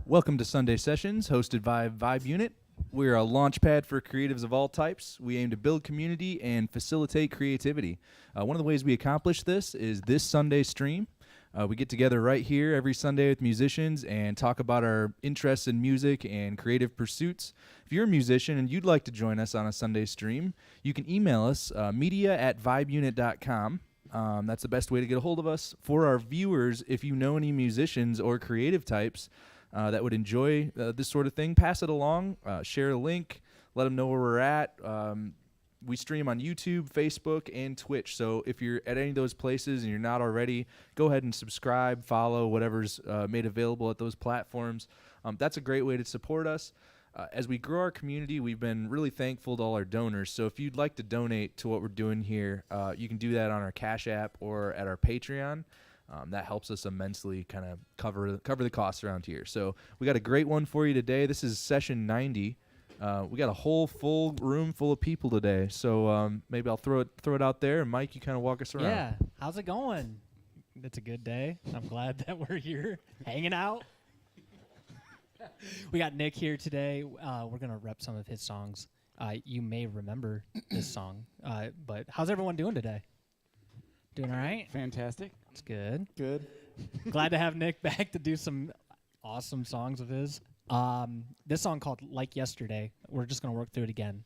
Welcome to Sunday Sessions, hosted by Vibe Unit. We're a launch pad for creatives of all types. We aim to build community and facilitate creativity. One of the ways we accomplish this is this Sunday stream. We get together right here every Sunday with musicians and talk about our interests in music and creative pursuits. If you're a musician and you'd like to join us on a Sunday stream, you can email us, media@vibeunit.com. That's the best way to get a hold of us. For our viewers, if you know any musicians or creative types that would enjoy this sort of thing, pass it along, share a link, let them know where we're at. We stream on YouTube, Facebook, and Twitch. So if you're at any of those places and you're not already, go ahead and subscribe, follow whatever's made available at those platforms. That's a great way to support us. As we grow our community, we've been really thankful to all our donors. So if you'd like to donate to what we're doing here, you can do that on our Cash App or at our Patreon. That helps us immensely kind of cover the costs around here. So we got a great one for you today. This is session 90. We got a whole full room full of people today. So maybe I'll throw it out there. And Mike, you kind of walk us around. Yeah. How's it going? It's a good day. I'm glad that we're here hanging out. We got Nick here today. We're going to rep some of his songs. You may remember this song. But how's everyone doing today? Doing all right? Fantastic. That's good. Good. Glad to have Nick back to do some awesome songs of his. This song called Like Yesterday. We're just going to work through it again.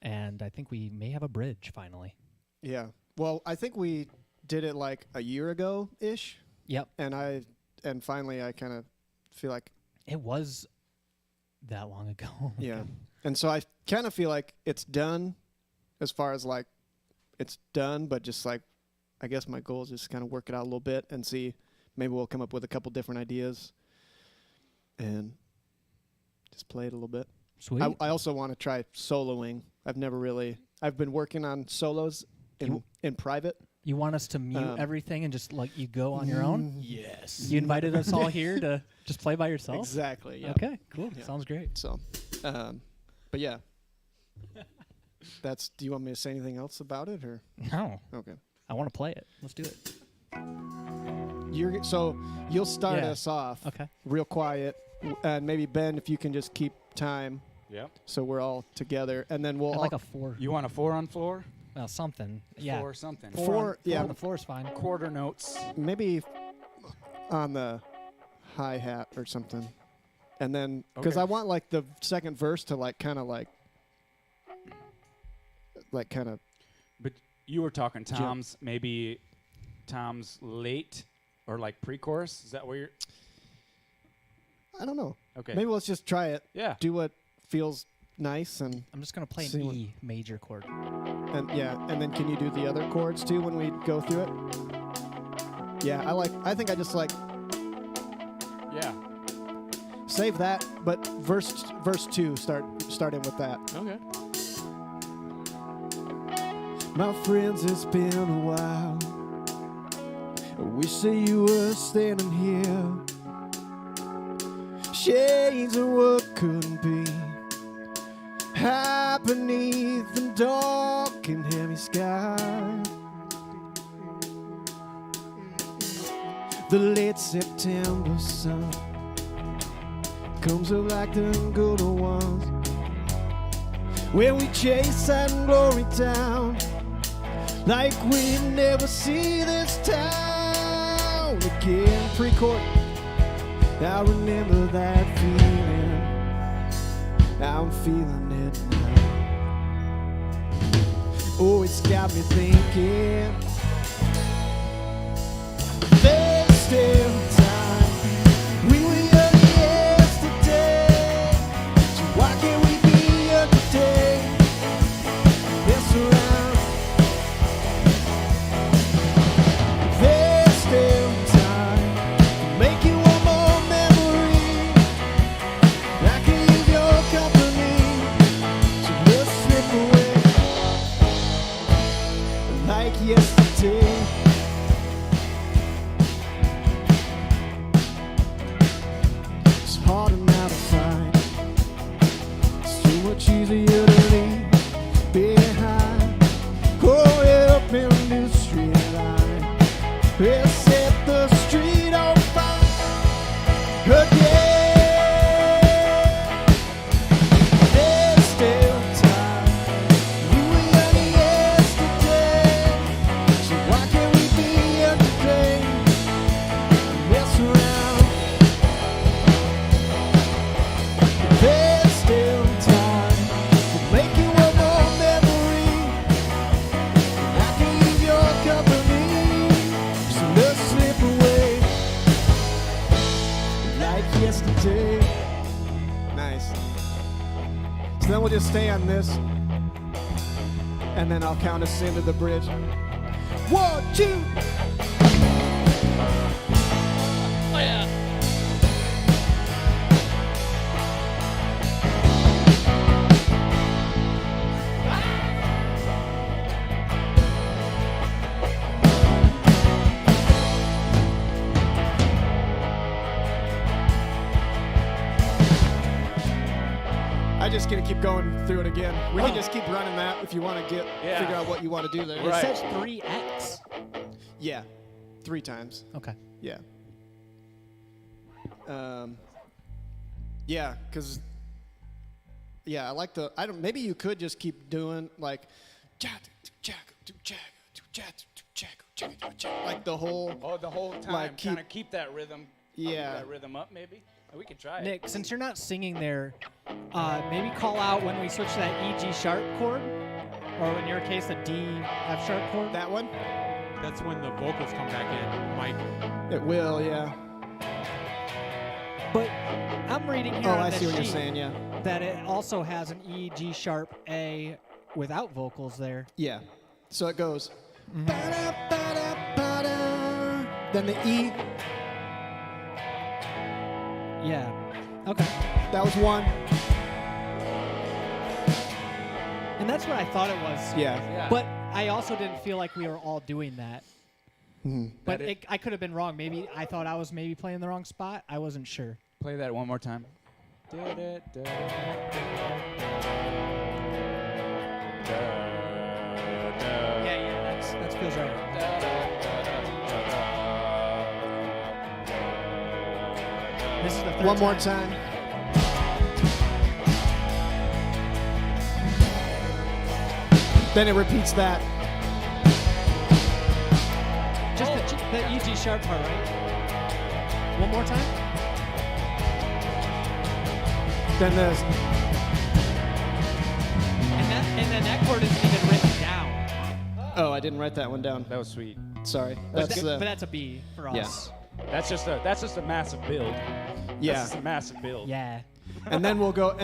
And I think we may have a bridge finally. Yeah. Well, I think we did it like a year ago-ish. Yep. And finally I kind of feel like it was that long ago. Yeah. And so I kind of feel like it's done as far as like it's done, but just like I guess my goal is just kind of work it out a little bit and see maybe we'll come up with a couple different ideas and just play it a little bit. Sweet. I also want to try soloing. I've been working on solos in private. You want us to mute everything and just let you go on your own? Yes. You invited us all here to just play by yourself? Exactly. Yeah. Okay, cool. Yeah. Sounds great. So, but yeah. Do you want me to say anything else about it or? No. Okay. I want to play it. Let's do it. You'll start us off. Okay. Real quiet, and maybe Ben, if you can just keep time. Yep. So we're all together, and then we'll I'd like a 4. You want a 4 on floor? Well, something. Yeah. 4 something. Four on the floor is fine. Quarter notes. maybe on the hi-hat or something, and then because Okay. I want like the second verse to like kind of. But you were talking Tom's, maybe Tom's late or like pre-chorus? Is that where you're? I don't know. Okay. Maybe let's just try it. Yeah. Do what feels nice and I'm just going to play See an what- E major chord. and then can you do the other chords too when we go through it? Yeah, I think I just like Yeah. save that, but verse 2 start in with that. Okay. My friends, it's been a while. I wish that you were standing here. Shades of what couldn't be. High beneath the dark and heavy sky. The late September sun comes up like the good old ones, where we chase that glory down like we never see this town again. Pre-chord, I remember that feeling. I'm feeling it now. Oh, it's got me thinking. There's still time. We were young yesterday, so why can't we be young today? Mess around. There's still time to make you one more memory. I can use your company, so we'll slip away like yesterday. It's harder now to find. It's too much easier to leave behind. Grow up in a new street line. We'll set the street on fire again. So then we'll just stay on this, and then I'll count us into the bridge. 1, 2. Oh yeah. I just gonna keep going through it again. We can just keep running that if you want to Yeah. figure out what you want to do there. It Right. says 3x. Yeah, 3 times. Okay. Yeah. Yeah, because I like the. I don't. Maybe you could just keep doing like, like the whole. Oh, the whole time, Like, kind of keep that rhythm. Yeah. Keep that rhythm up, maybe. We could try it. Nick, since you're not singing there, maybe call out when we switch to that E G sharp chord, or in your case, the D F sharp chord. That one. That's when the vocals come back in, Mike. It will. Yeah. But I'm reading here Oh, on I this see what you're sheet saying. Yeah. that it also has an E G sharp A without vocals there. Yeah. So it goes. Then the E. Yeah. Okay. That was 1. And that's what I thought it was. Yeah. Yeah. But I also didn't feel like we were all doing that. But That I could have been wrong. Maybe I thought I was maybe playing the wrong spot. I wasn't sure. Play that one more time. Yeah, that feels right. This is the third One more time. time. Then it repeats that. Just the E G sharp part, right? One more time. Then there's. And then that chord isn't even written down. Oh, I didn't write that one down. That was sweet. Sorry. But, That's but that's a B for us. That's just a massive build. yeah. That's just a massive build. Yeah. And then we'll go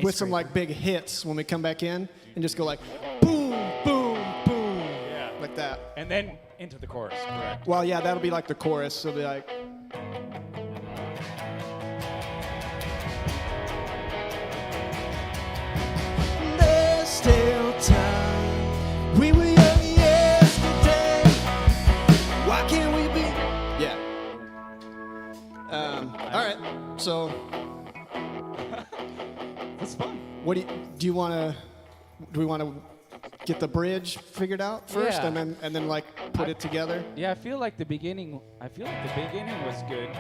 with some like big hits when we come back in and just go like boom, boom, boom, Yeah. like that. And then into the chorus. Correct. Well, yeah, that'll be like the chorus. So it'll be like. There's still time. We were young yesterday. Why can't we be? Yeah. All right. So, It's fun. what do you want to? Do we want to get the bridge figured out first, Yeah. and then like put it together? Yeah, I feel like the beginning was good.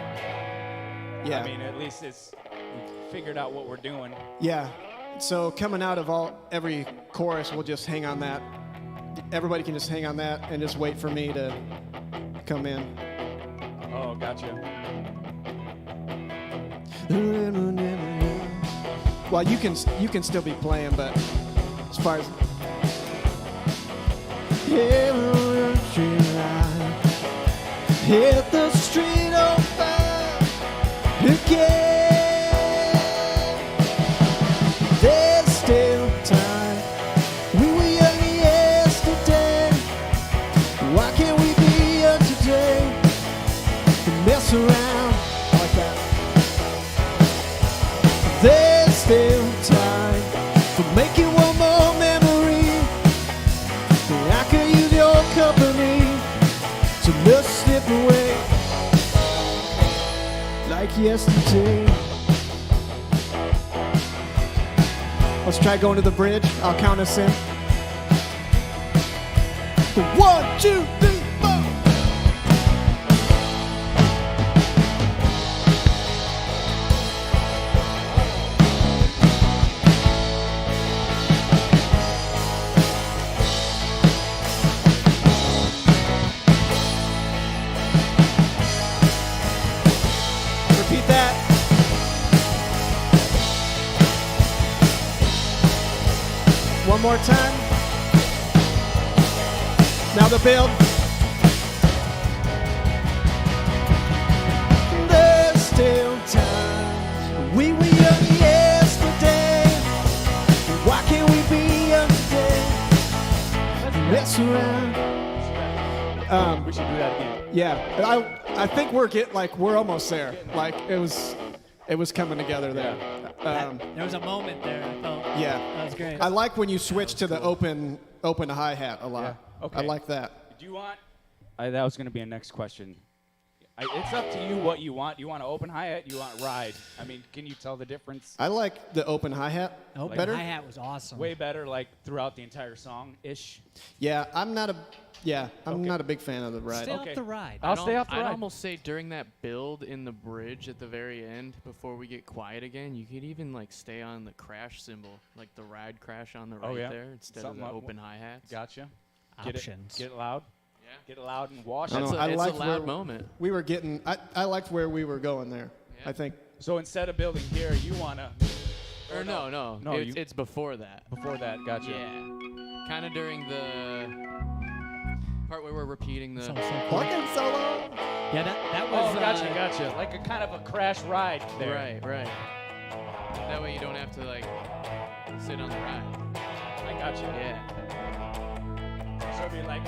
Yeah. I mean, at least it's we figured out what we're doing. Yeah. So coming out of every chorus, we'll just hang on that. Everybody can just hang on that and just wait for me to come in. Oh, gotcha. Well, you can still be playing, but as far as hit the street on fire again. There's still time. We were young yesterday. Why can't we be young today? And mess around like that. There's still time for making one more memory. I could use your company to just slip away like yesterday. Let's try going to the bridge. I'll count us in. 1, 2, 3, 4. Repeat that. One more time. Now the build. There's still time. We were young yesterday. We should do that again. Yeah, I think we're almost there. Like it was coming together there. There was a moment there. I felt Yeah, that was great. I like when you switch to the open hi-hat a lot. Yeah, okay. I like that. Do you want? That was going to be a next question. It's up to you what you want. You want an open hi-hat? You want ride? I mean, can you tell the difference? I like the open hi-hat Open better. hi-hat was awesome. Way better, like throughout the entire song-ish. Yeah, I'm not a big fan of the ride. Stay Okay. off the ride. I'll stay off the I'd ride. almost say during that build in the bridge at the very end, before we get quiet again, you could even like stay on the crash cymbal, like the ride crash on the right yeah. there, instead Something of the up- open hi-hats. Gotcha. Options. Get it loud. Yeah. Get it loud and wash I it. don't know. It's a liked loud where moment. We were getting. I liked where we were going there. Yeah. I think. So instead of building here, you want to. Or no, No, it's before that. Before that, gotcha. Yeah. Kind of during the part where we're repeating the. So cool. Organ solo. Yeah, that was. Oh, gotcha. Like a kind of a crash ride there. Right. That way you don't have to like sit on the ride. I gotcha. Yeah. So it'd be like.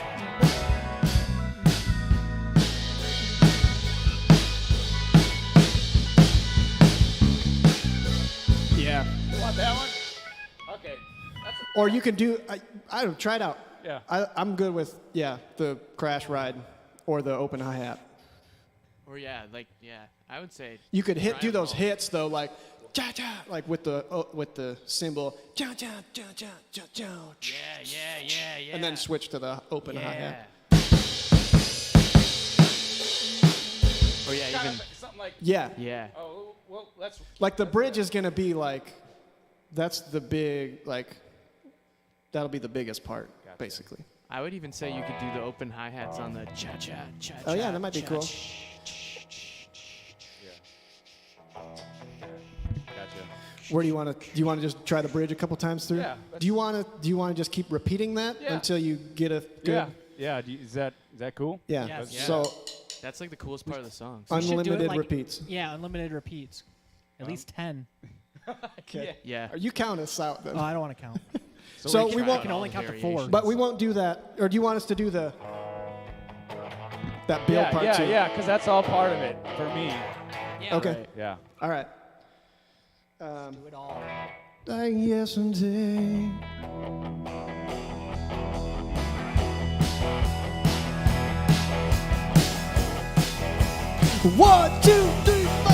Yeah. You want that one? Okay. That's Or you can do. I don't try it out. Yeah. I'm good with the crash ride or the open hi-hat. Or I would say. You could Try do it those all. hits though, like cha cha, like with the cymbal, cha cha cha cha cha cha, Yeah. and then switch to the open hi-hat. Or yeah, kind even. of something like. Yeah, Yeah. Oh, well, let's. like the bridge is gonna be like, that's the big like, that'll be the biggest part basically. I would even say you could do the open hi-hats on the cha-cha. Oh yeah, that might be cool. Gotcha. Where do you want to just try the bridge a couple times through? Yeah, Do you want to just keep repeating that Yeah. until you get a good? Yeah. Yeah. Is that cool? Yeah. Yes. Yeah. So That's like the coolest part of the song. We should do it unlimited like- repeats. Yeah, unlimited repeats. At least 10. Okay. Yeah. You count us out then. Oh, I don't want to count. So we try won't. I can only count to 4. variations. But we won't do that. Or do you want us to do that build part two? Yeah, because that's all part of it for me. Yeah. Okay. Right. Yeah. All right. Do it all. Like yesterday. One, two, three, four.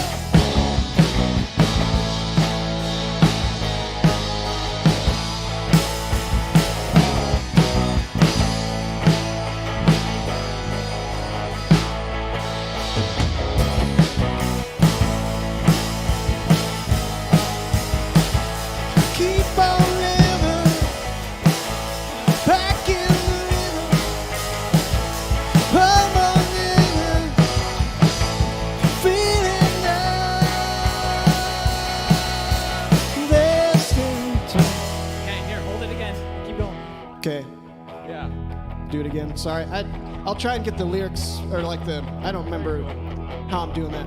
Keep on living, back in the rhythm. Come on, living, feeling now. There's still time. Okay, here, hold it again. Keep going. Okay, Yeah. do it again. Sorry, I'll try and get the lyrics or like I don't remember how I'm doing that.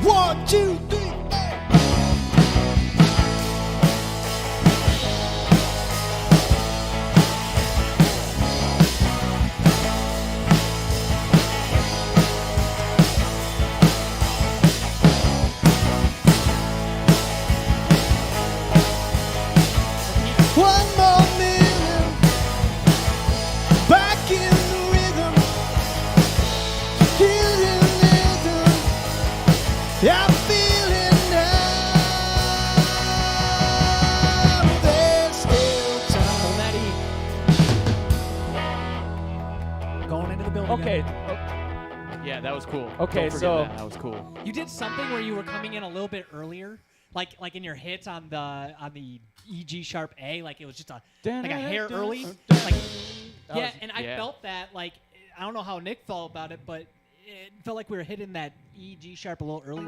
1, 2, 3, 4. One more minute, back in the rhythm, feeling rhythm. Yeah, I'm feeling now. There's still time. Hold that E. Going into the building. Okay. Yeah, that was cool. Okay, Don't forget so- that was cool. You did something where you were coming in a little bit earlier, like in your hits on the E G sharp A, like it was just like a hair early. Like, yeah, and I Yeah. felt that like I don't know how Nick felt about it, but it felt like we were hitting that E G sharp a little early,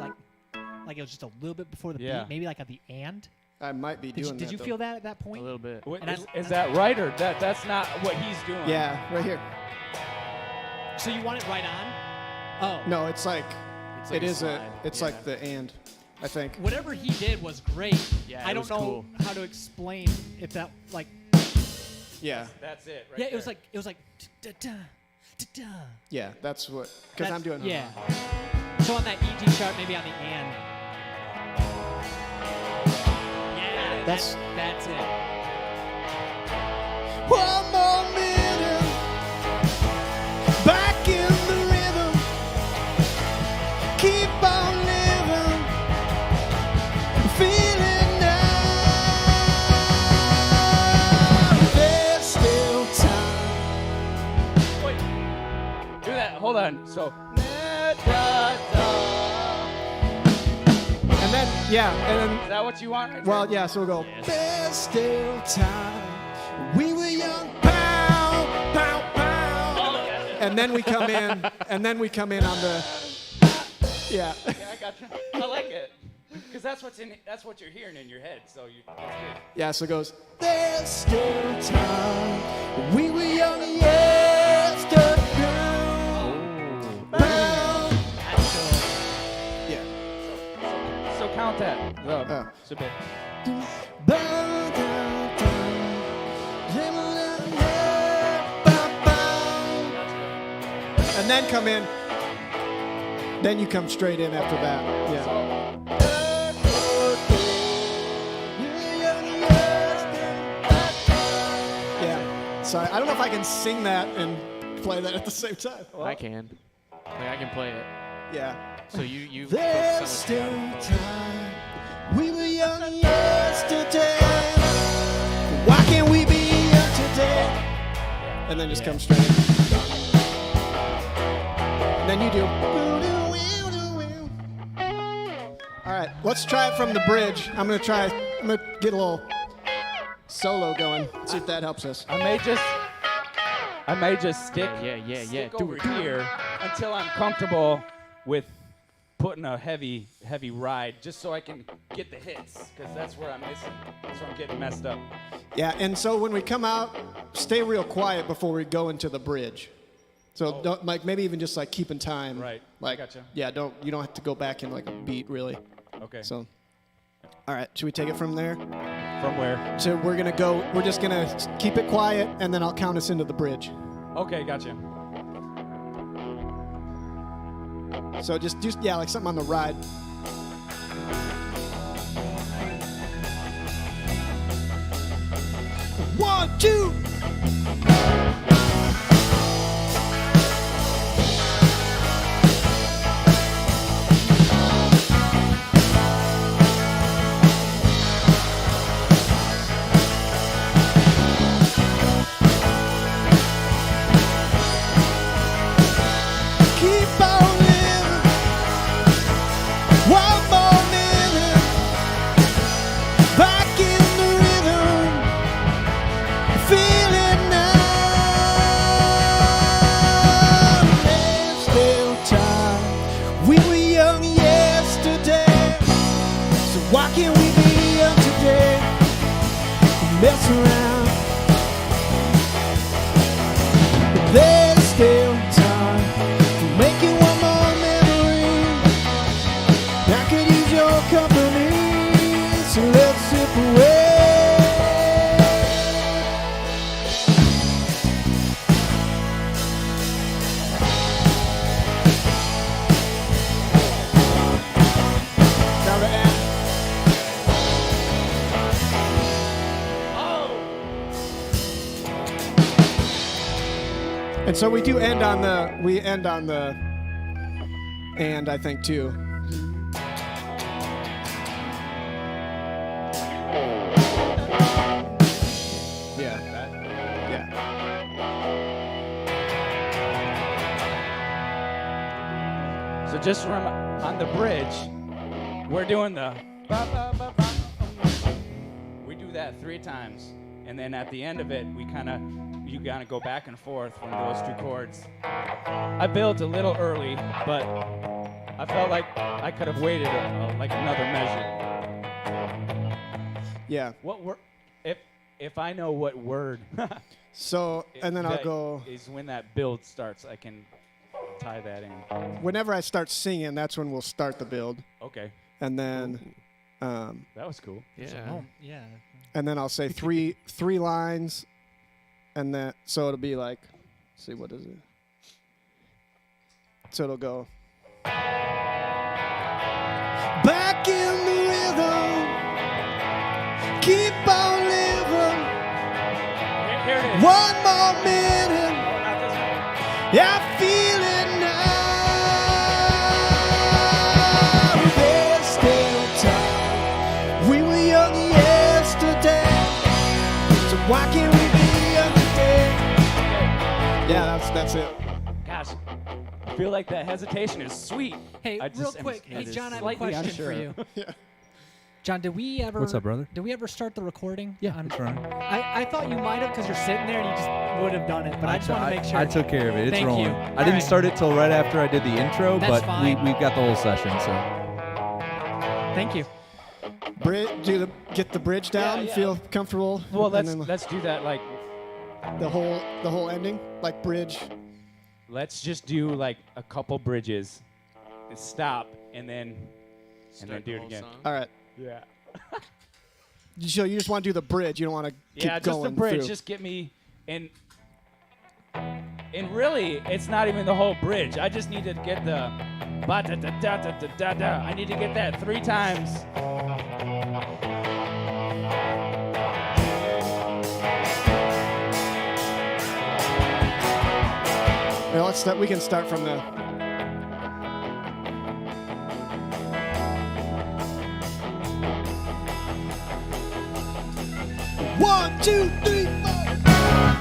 like it was just a little bit before the Yeah. beat, maybe like at the and. I might be doing that. Did you though. feel that at that A point? little bit. What- And is that right or that's not what he's doing? Yeah, right here. So you want it right on? Oh, No, it's like It's like it a is slide. it's Yeah. like the and. I think. whatever he did was great. Yeah, I it don't was know cool. how to explain if that like. Yeah. That's it. Right Yeah, it was there. like da-da, da-da. Yeah, that's what. Because I'm doing. Yeah. So on that E.G. sharp, maybe on the and. Yeah, That's- that's it. One more minute, back in the rhythm. Keep on living, feeling now. There's still time. Wait. Do that. Hold on. So. And then, yeah, and then. Is that what you want? Right Well, there? yeah, so we'll go. There's still time. We were young. Pow, pow, pow. And then we come in. And then we come in on the. Yeah. Yeah, I got you. I like it. Because that's what you're hearing in your head. So that's good. Yeah, so it goes. There's still time. We were young yesterday. Pow. Yeah. So count that. Oh. It's a bit. And then come in. Then you come straight in after that. Yeah. Yeah. Sorry, I don't know if I can sing that and play that at the same time. I can. Like, I can play it. Yeah. So you There's focus so still much. time. We were young yesterday. Why can't we be young today? And then just come straight in. And then you do. All right, let's try it from the bridge. I'm gonna get a little solo going. See if that helps us. I may just stick. Yeah. Stick Do over it. here until I'm comfortable with putting a heavy ride, just so I can get the hits, because that's where I'm missing. That's where I'm getting messed up. Yeah, and so when we come out, stay real quiet before we go into the bridge. So don't, like maybe even just like keeping time. Right. Like Gotcha. Yeah, you don't have to go back in like a beat really. Okay. So all right, should we take it from there? From where? So we're just gonna keep it quiet and then I'll count us into the bridge. Okay, gotcha. So just like something on the ride. One, two. Keep on living. One more minute. Back in the rhythm. Feel it now. There's still time. We were young yesterday. So why can't we be young today? Mess around. There's still time for making one more memory. I could use your company, so let's sip away. Now the end. And so we end on the and I think too. Yeah. Yeah. So just remember, on the bridge, we're doing the ba, ba, ba, ba, we do that 3 times, and then at the end of it, you kind of go back and forth from those 2 chords. I built a little early, but I felt like I could have waited like another measure. Yeah. What word? If I know what word, So and then I'll that go is when that build starts. I can tie that in. whenever I start singing, that's when we'll start the build. Okay, And then that was cool. Yeah. Oh, yeah. and then I'll say three lines and then so it'll be like, let's see, what is it? So it'll go. Back in the rhythm, keep on living. Here it is. One more minute, Oh, not this one. I feel it now. There's still time. We were young yesterday, so why can't we be young today? Yeah, that's it. Gosh, I feel like that hesitation is sweet. Hey, I just real am quick, hey John, I have a slightly question unsure. for you. John, did we ever? What's up, brother? Did we ever start the recording? Yeah, it's running. I thought you might have because you're sitting there and you just would have done it, but I just want to make sure. I took care of it. It's Thank rolling. you. I All didn't right. start it till right after I did the intro, That's but fine. we've got the whole session. So Thank you. Get the bridge down. yeah. Feel comfortable. Well, and then let's do that. Like, the whole ending, like bridge. let's just do like a couple bridges, and stop, and then Start do the it whole again. song. All right. Yeah. So you just want to do the bridge. You don't want to keep Yeah, just going the bridge. through. Just get me and really, it's not even the whole bridge. I just need to get the ba da da da da da da da. I need to get that 3 times. Well, we can start from the. One, two, three, four.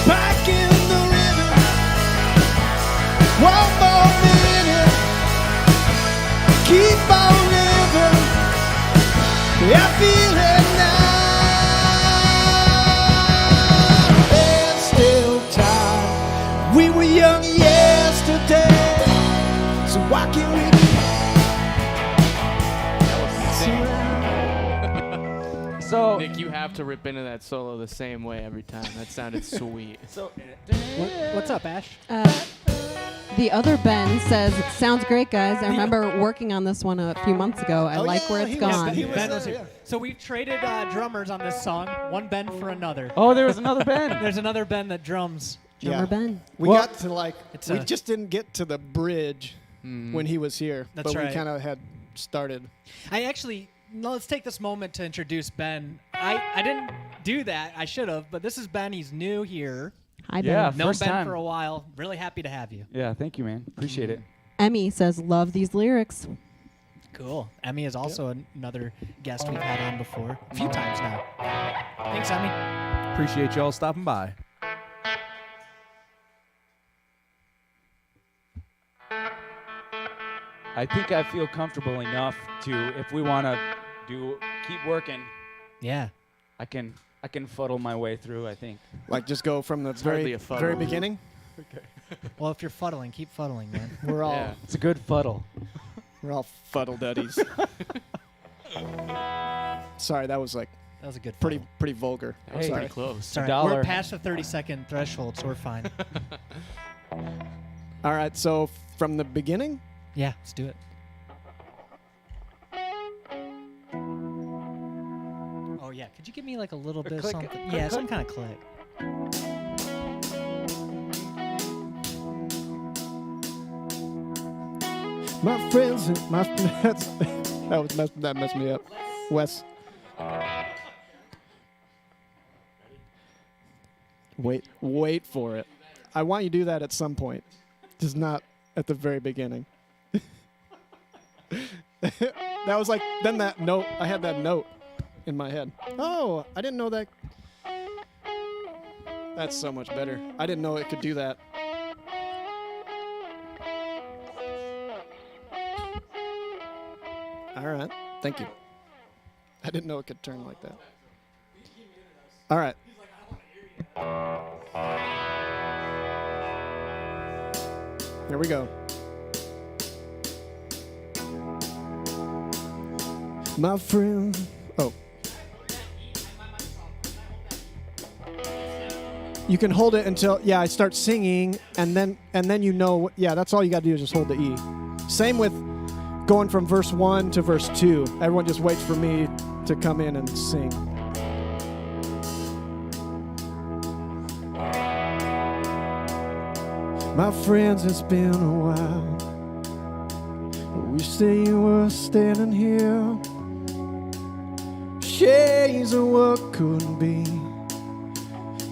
Back in the rhythm. One more minute. Keep on living. I feel it now. There's still time. We were young yesterday, so why can't we So Nick, you have to rip into that solo the same way every time. That sounded sweet. so What's up, Ash? The other Ben says, "Sounds great, guys. I remember working on this one a few months ago. I like where it's gone." Ben was here. So we've traded drummers on this song. One Ben for another. Oh, there was another Ben. There's another Ben that drums. Drummer Ben. We Well, got to like, it's we a- just didn't get to the bridge when he was here. That's but right. we kind of had started. Let's take this moment to introduce Ben. I didn't do that. I should have, but this is Ben. He's new here. Hi, Ben. Yeah. Known First Ben time. for a while. Really happy to have you. Yeah, thank you, man. Appreciate it. Emmy says, "Love these lyrics." Cool. Emmy is also another guest we've had on before. A few times now. Thanks, Emmy. appreciate y'all stopping by. I think I feel comfortable enough to, if we want to keep working, Yeah. I can fuddle my way through, I think. Like just go from the hardly very a fuddle. very beginning. Well, if you're fuddling, keep fuddling, man. We're all Yeah. It's a good fuddle. fuddle-duddies. Sorry, that was like That was a good pretty fuddle. vulgar. That was Hey. pretty close. It's all right. $1. We're past the 30-second threshold, so we're fine. All right, so from the beginning. Yeah, let's do it. Oh, yeah. Could you give me like a little bit of click, something? click, Yeah, click. some kind of click. My friends, that messed me up. Wes. Wait for it. I want you to do that at some point, just not at the very beginning. That was like then that note. I had that note in my head. Oh, I didn't know that. That's so much better. I didn't know it could do that. All right. Thank you. I didn't know it could turn like that. All right. Here we go. My friend. Oh. You can hold it until I start singing, and then that's all you got to do is just hold the E. Same with going from verse 1 to verse 2. Everyone just waits for me to come in and sing. My friends, it's been a while. I wish that you were standing here. Shades of what couldn't be.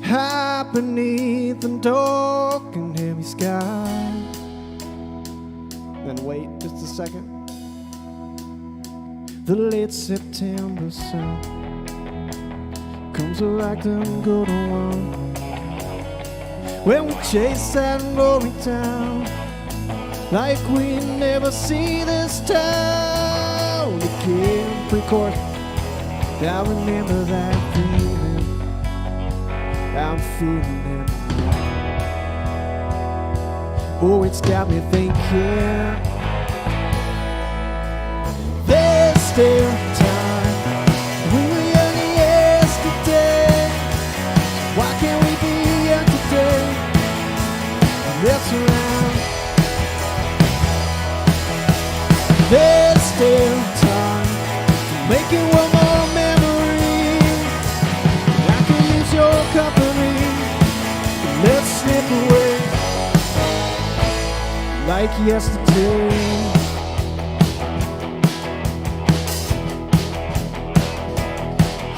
High beneath the dark and heavy sky. Then wait just a second. The late September sun comes like the good one. When we chase that glory down, like we never see this town. The kid pre-chorus, I remember that feeling. I'm feeling it. Oh, it's got me thinking. There's still time. We were young yesterday. Why can't we be young today? Mess around. There's still time. Making one more memory. I can use your company. Let's slip away like yesterday.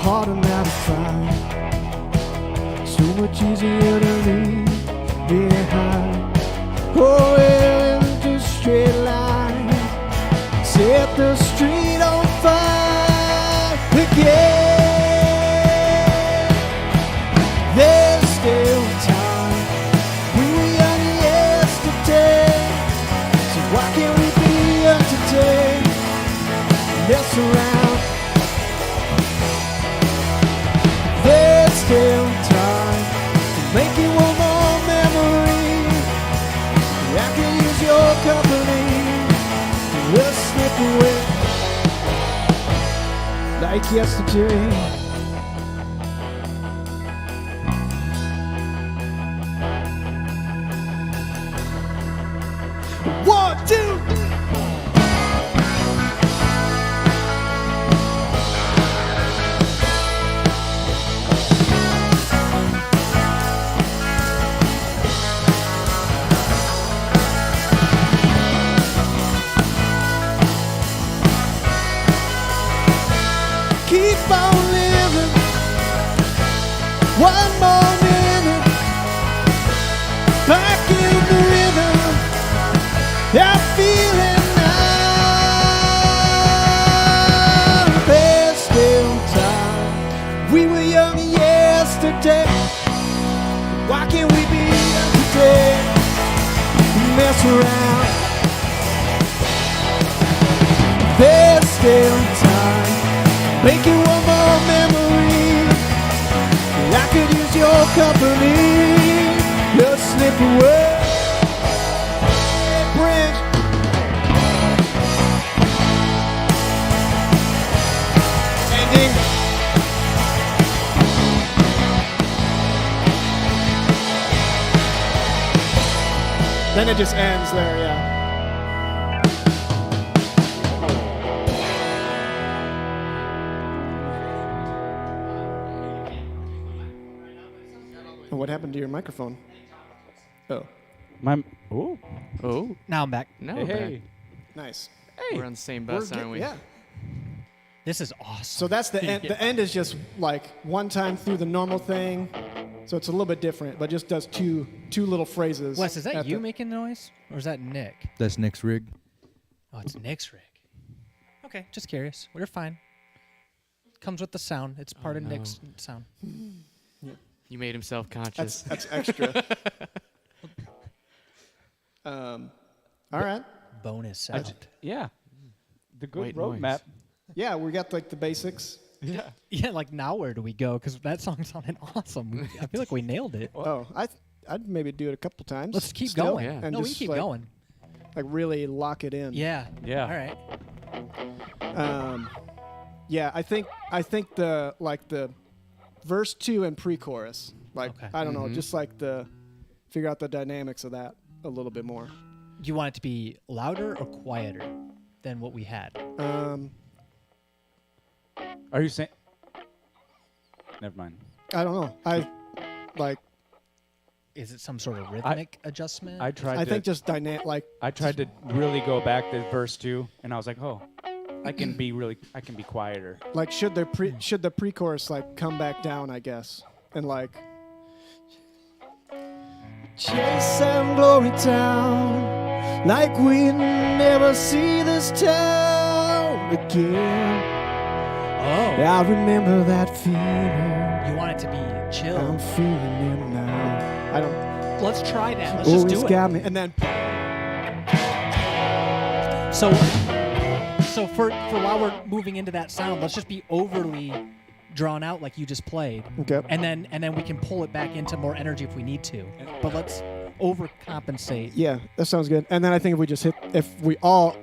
Harder now to find. So much easier to leave behind. Oh, well, into straight lines. Set the street on fire again. There's still time. We were young yesterday. So why can't we be young today? Mess around. There's still time to make it one more memory. I can use your company. We'll slip away like yesterday. One, two. Keep on living. One more minute. Back in the rhythm. I'm feeling now. There's still time. We were young yesterday. Why can't we be young today? Mess around. There's still time. Making one more memory. I could use your company. Let's slip away. Bridge. Ending. Then it just ends there, yeah. What happened to your microphone? Oh, Oh, Now I'm back. no. Hey. nice. We're on the same bus, aren't we? Yeah. This is awesome. So that's the end. The end is just like one time through the normal thing. So it's a little bit different, but just does two little phrases. Wes, is that at you the- making the noise? Or is that Nick? That's Nick's rig. Oh, it's Nick's rig. Okay, just curious. We're fine. Comes with the sound. It's part of no. Nick's sound. You made him self-conscious. That's extra. All right. Bonus sound. Yeah. The good White roadmap. noise. Yeah, we got like the basics. Yeah. Yeah, like now where do we go? Because that song sounded awesome. I feel like we nailed it. Oh, I'd maybe do it a couple times. Let's keep still, going. Yeah. And No, we can just, keep like, going. Like really lock it in. Yeah. Yeah. All right. Yeah, I think the verse 2 and pre-chorus. Like Okay. I don't know, just like figure out the dynamics of that a little bit more. Do you want it to be louder or quieter than what we had? Are you saying? Never mind. I don't know. I like. Is it some sort of rhythmic adjustment? I tried. I to, think just dynamic. Like I tried to really go back to verse 2, and I was like, oh, I can be quieter. like should the pre-chorus like come back down? I guess and like. Chase and glory town, like we never see this town again. Oh. I remember that feeling. You want it to be chill. I'm feeling it now. I don't. Let's try that. Let's just do it. Got me. And then So for while we're moving into that sound, let's just be overly drawn out like you just played. okay. And then we can pull it back into more energy if we need to. But let's overcompensate. Yeah, that sounds good. And then I think if we all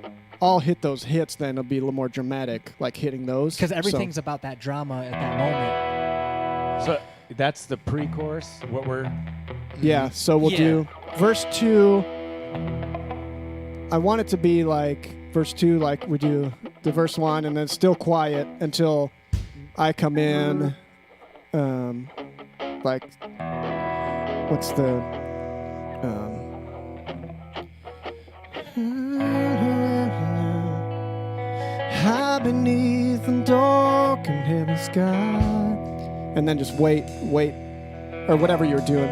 hit those hits, then it'll be a little more dramatic, like hitting those. Because everything's about that drama at that moment. So that's the pre-chorus. What we're Yeah, so we'll do verse 2. I want it to be like verse 2, like we do the verse 1, and then still quiet until I come in. Like, what's the. High beneath the dark and heavy sky. And then just wait, or whatever you're doing.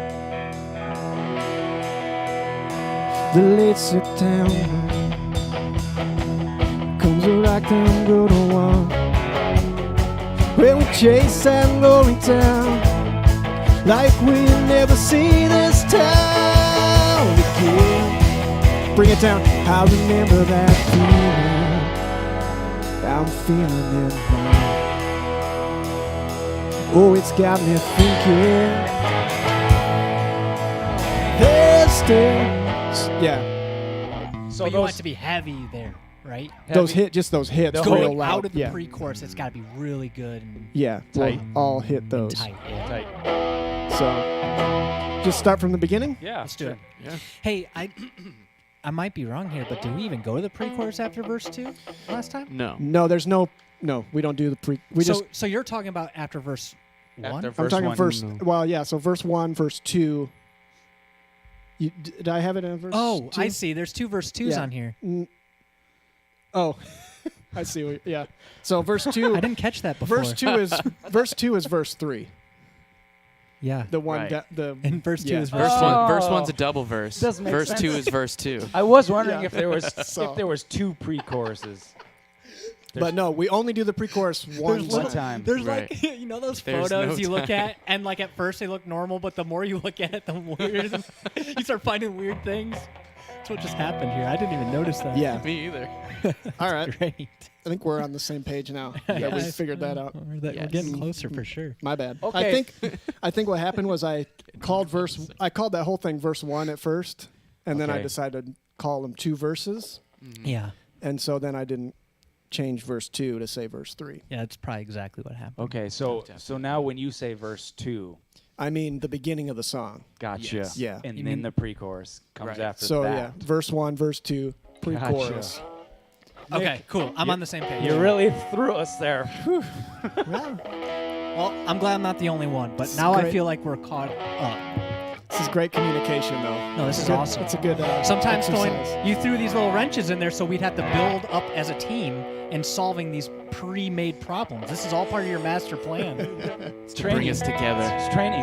The late September comes like the good one. When we chase and glory down, like we never see this town again. Bring it down. I remember that feeling. I'm feeling it now. Oh, it's got me thinking. Yeah. so But you want it to be heavy there, right? Those hits real Going loud. out of the yeah. pre-chorus, it's got to be really good and Yeah, Tight. we'll all hit those. tight. Yeah. tight. So, just start from the beginning. Yeah, Let's do it. Yeah. Hey, I might be wrong here, but did we even go to the pre-chorus after verse 2 last time? No. No, there's no. We don't do the pre. So you're talking about after verse 1? After I'm verse talking 1. first. no. Well, yeah. So verse 1, verse 2. Did I have it in verse? Oh, 2? I see. There's 2 verse 2s Yeah. on here. Oh, I see. Yeah. So verse 2. I didn't catch that before. verse 2 is verse 3. Yeah. The one Right. And verse 2 Yeah. is verse Verse 2. one. Verse one's a double verse. Doesn't make Verse sense. 2 is verse 2. I was wondering Yeah. if there was So- if there was 2 pre-choruses. But no, we only do the pre-chorus one One time. time. There's Right. like, you know those There's photos no you look time. at, and like at first they look normal, but the more you look at it, the weird you start finding weird things. That's what just happened here. I didn't even notice that. Yeah. Me either. All right. Great. I think we're on the same page now. That we Yes. figured that out. We're Yes. getting closer for sure. My bad. Okay. I think what happened was I called that whole thing verse 1 at first, and then I Okay. decided to call them 2 verses, Yeah. and so then I didn't change verse 2 to say verse 3. Yeah, that's probably exactly what happened. Okay, so now when you say verse 2, I mean the beginning of the song. gotcha. Yes. Yeah. And You then mean- the pre-chorus comes Right. after So that. yeah, verse 1, verse 2, pre-chorus. Okay, cool. I'm on the same page. You really threw us there. Well, I'm glad I'm not the only one, but now I great. feel like we're caught up. This is great communication, though. No, this is Good- awesome. It's a good. Sometimes exercise. you threw these little wrenches in there so we'd have to build up as a team and solving these pre-made problems. This is all part of your master plan. It's To bring us together. It's training.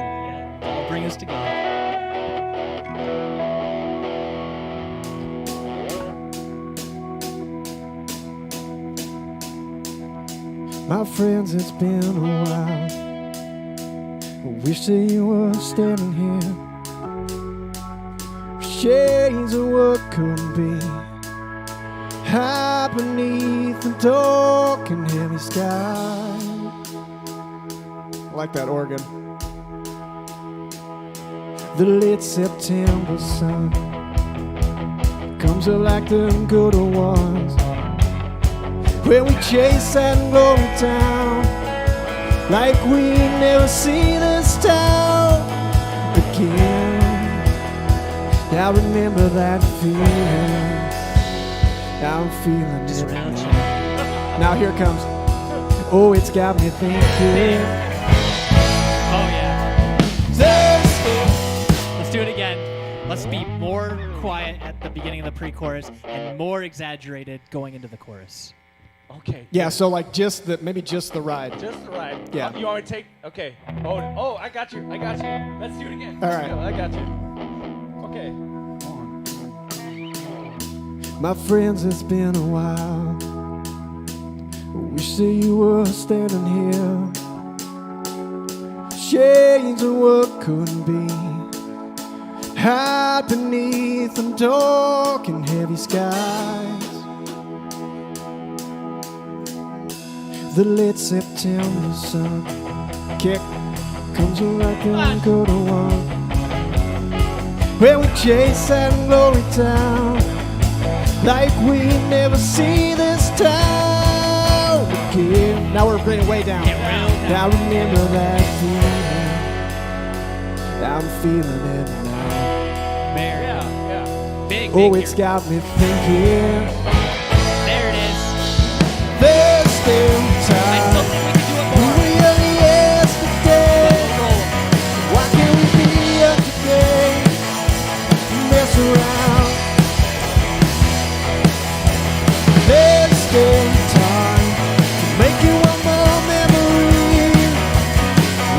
All bring us together. My friends, it's been a while. I wish that you were standing here. Shades of what could be. High beneath the dark and heavy sky. I like that organ. The late September sun comes up like the good old ones. When we chase and glory down, like we never see this town again. I remember that feeling. I'm feeling Just it real now. chill. Now here comes. Oh, it's got me thinking. Oh yeah. Thursday. Let's do it again. Let's be more quiet at the beginning of the pre-chorus and more exaggerated going into the chorus. Okay. Yeah, so like maybe just the ride. Just the ride. Yeah. You want me to take? Okay. Oh, I got you. Let's do it again. All right. Go, I got you. Okay. My friends, it's been a while. Wish that you were standing here. Shades of what couldn't be. Hide beneath them dark and heavy skies. The late September sun kick comes like a good one. Where we chase that glory down like we never see this town again. Now we're bringing it way down. Now remember that feeling. I'm feeling it now. Yeah. Big, Oh, big it's here. got me thinking. There it is. There's still I still time. think we can do it We more. were young yesterday. Roll. Why can't we be young today? Mess around. There's still time to make you one more memory.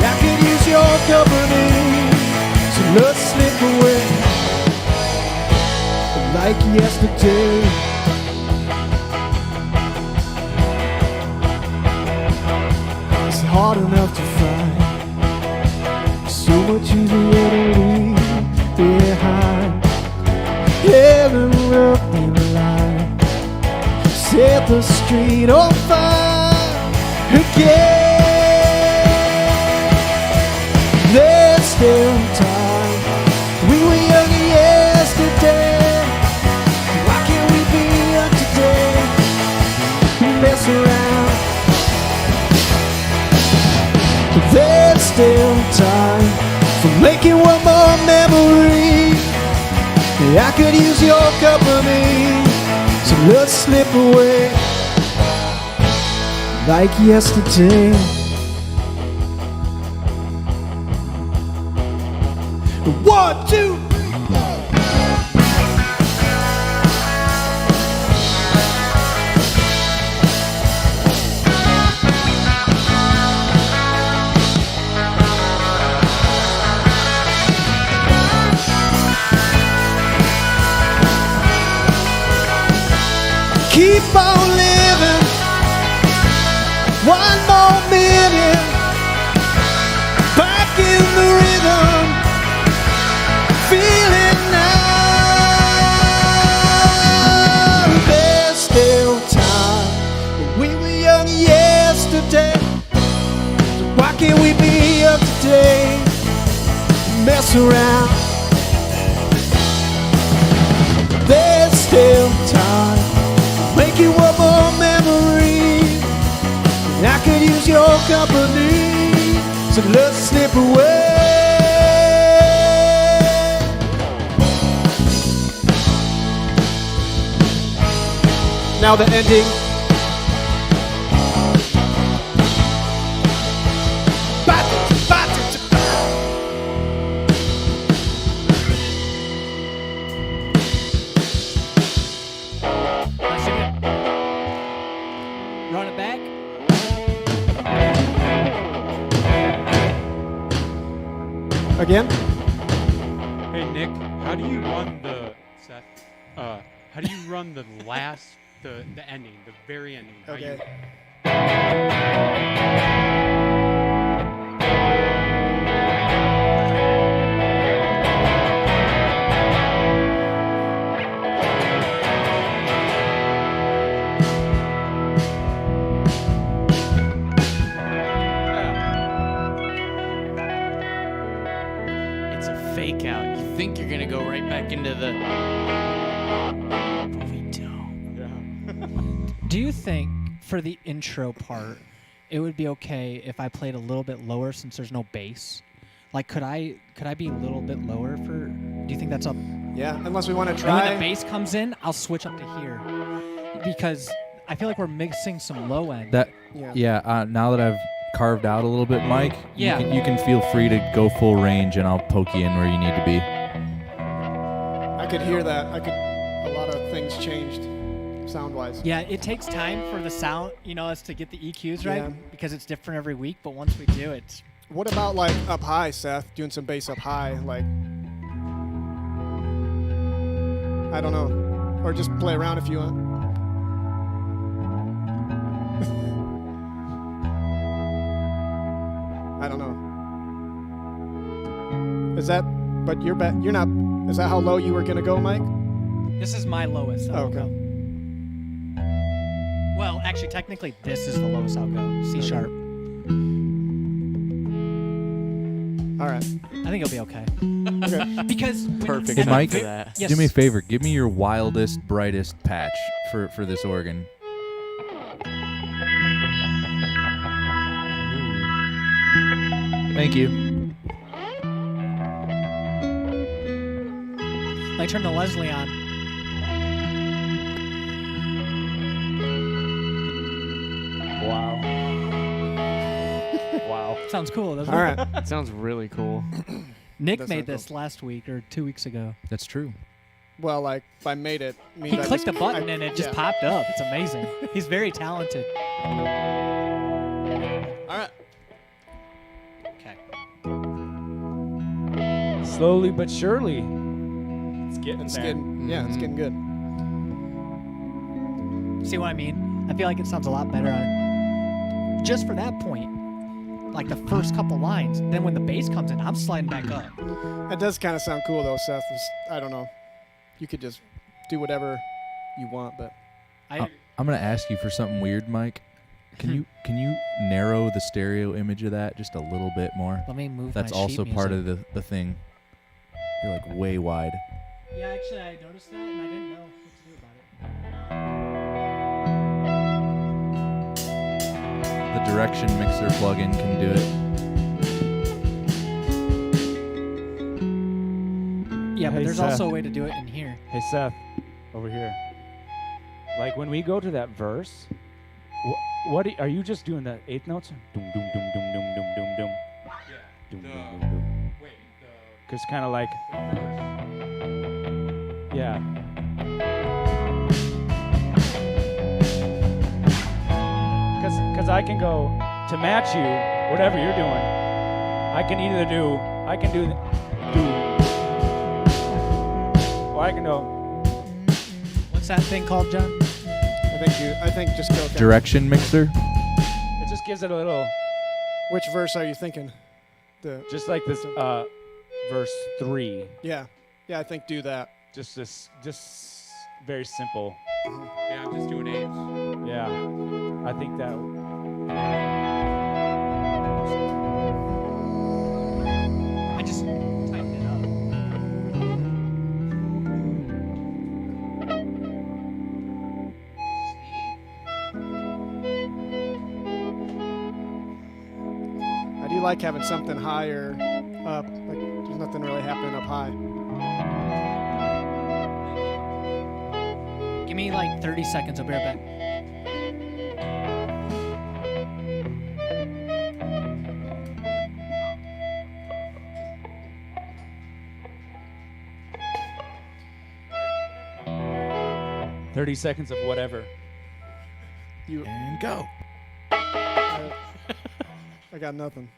I could use your company, so let's slip away like yesterday. It's hard enough to find, so much easier to leave behind. Heaven up in line, set the street on fire again. There's still time. We were young yesterday. Why can't we be young today? Mess around. There's still time for making one more memory. I could use your company, so let's slip away like yesterday. 1, 2. Keep on living, one more minute, back in the rhythm, feel it now. There's still time, we were young yesterday, so why can't we be up today, mess around. There's still time, make you one more memory. I could use your company, so let's slip away. Now the ending. Run it back. Again? Hey Nick, how do you run the Seth? How do you run the last, the ending, the very ending? How Okay. It's a fake out. You think you're gonna go right back into the. But we don't. Do you think for the intro part, it would be okay if I played a little bit lower since there's no bass? Like, could I be a little bit lower for? Do you think that's up? Yeah, unless we want to And when try. the bass comes in, I'll switch up to here because I feel like we're mixing some low end. Now that I've carved out a little bit, Mike, Yeah. you can feel free to go full range, and I'll poke you in where you need to be. I could hear that. A lot of things changed sound-wise. Yeah, it takes time for the sound, us to get the EQs right Yeah. because it's different every week. But once we do, it's What about like up high, Seth? Doing some bass up high, like I don't know, or just play around if you want. I don't know. Is that? But you're not. Is that how low you were gonna go, Mike? this is my lowest. I'll Okay. go. Well, actually, technically, this is the lowest I'll go. C sharp. All right. I think it'll be okay. Okay. Because when you Perfect Hey, set Mike, the- for that. Yes. Do me a favor. Give me your wildest, brightest patch for this organ. Thank you. I turn the Leslie on. Wow. Wow. Sounds cool, doesn't All it? right. That sounds really cool. Nick That made sounds this last week or 2 weeks ago. That's true. Well, like if I made it. He clicked a button and it just yeah. popped up. It's amazing. He's very talented. All right. Okay. Slowly but surely, it's getting It's there. getting, yeah, it's getting good. See what I mean? I feel like it sounds a lot better on just for that point. Like the first couple lines. Then when the bass comes in, I'm sliding back up. It does kind of sound cool though, Seth. I don't know. You could just do whatever you want, but I I'm gonna ask you for something weird, Mike. Can you narrow the stereo image of that just a little bit more? let me move. That's my also sheet part music. of the thing. You're like way wide. Yeah, actually, I noticed that and I didn't know what to do about it. The direction mixer plugin can do it. Yeah, but Hey, there's Seth. also a way to do it in here. Hey Seth, over here. Like when we go to that verse, what are you just doing the eighth notes? Doom doom doom doom doom doom doom doom. Doom doom doom doom. Cause kind of like, yeah. Cause I can go to match you, whatever you're doing. I can do or I can go. What's that thing called, John? I think just go. Okay. Direction mixer. It just gives it a little, Which verse are you thinking? just like this, verse 3. Yeah, I think do that. Just very simple. Yeah, I'm just doing eights. Yeah, I think that. I just typed it up. I do like having something higher up. Like there's nothing really happening up high. Give me like 30 seconds. I'll be right back. – 30 seconds of whatever. And go. I got nothing.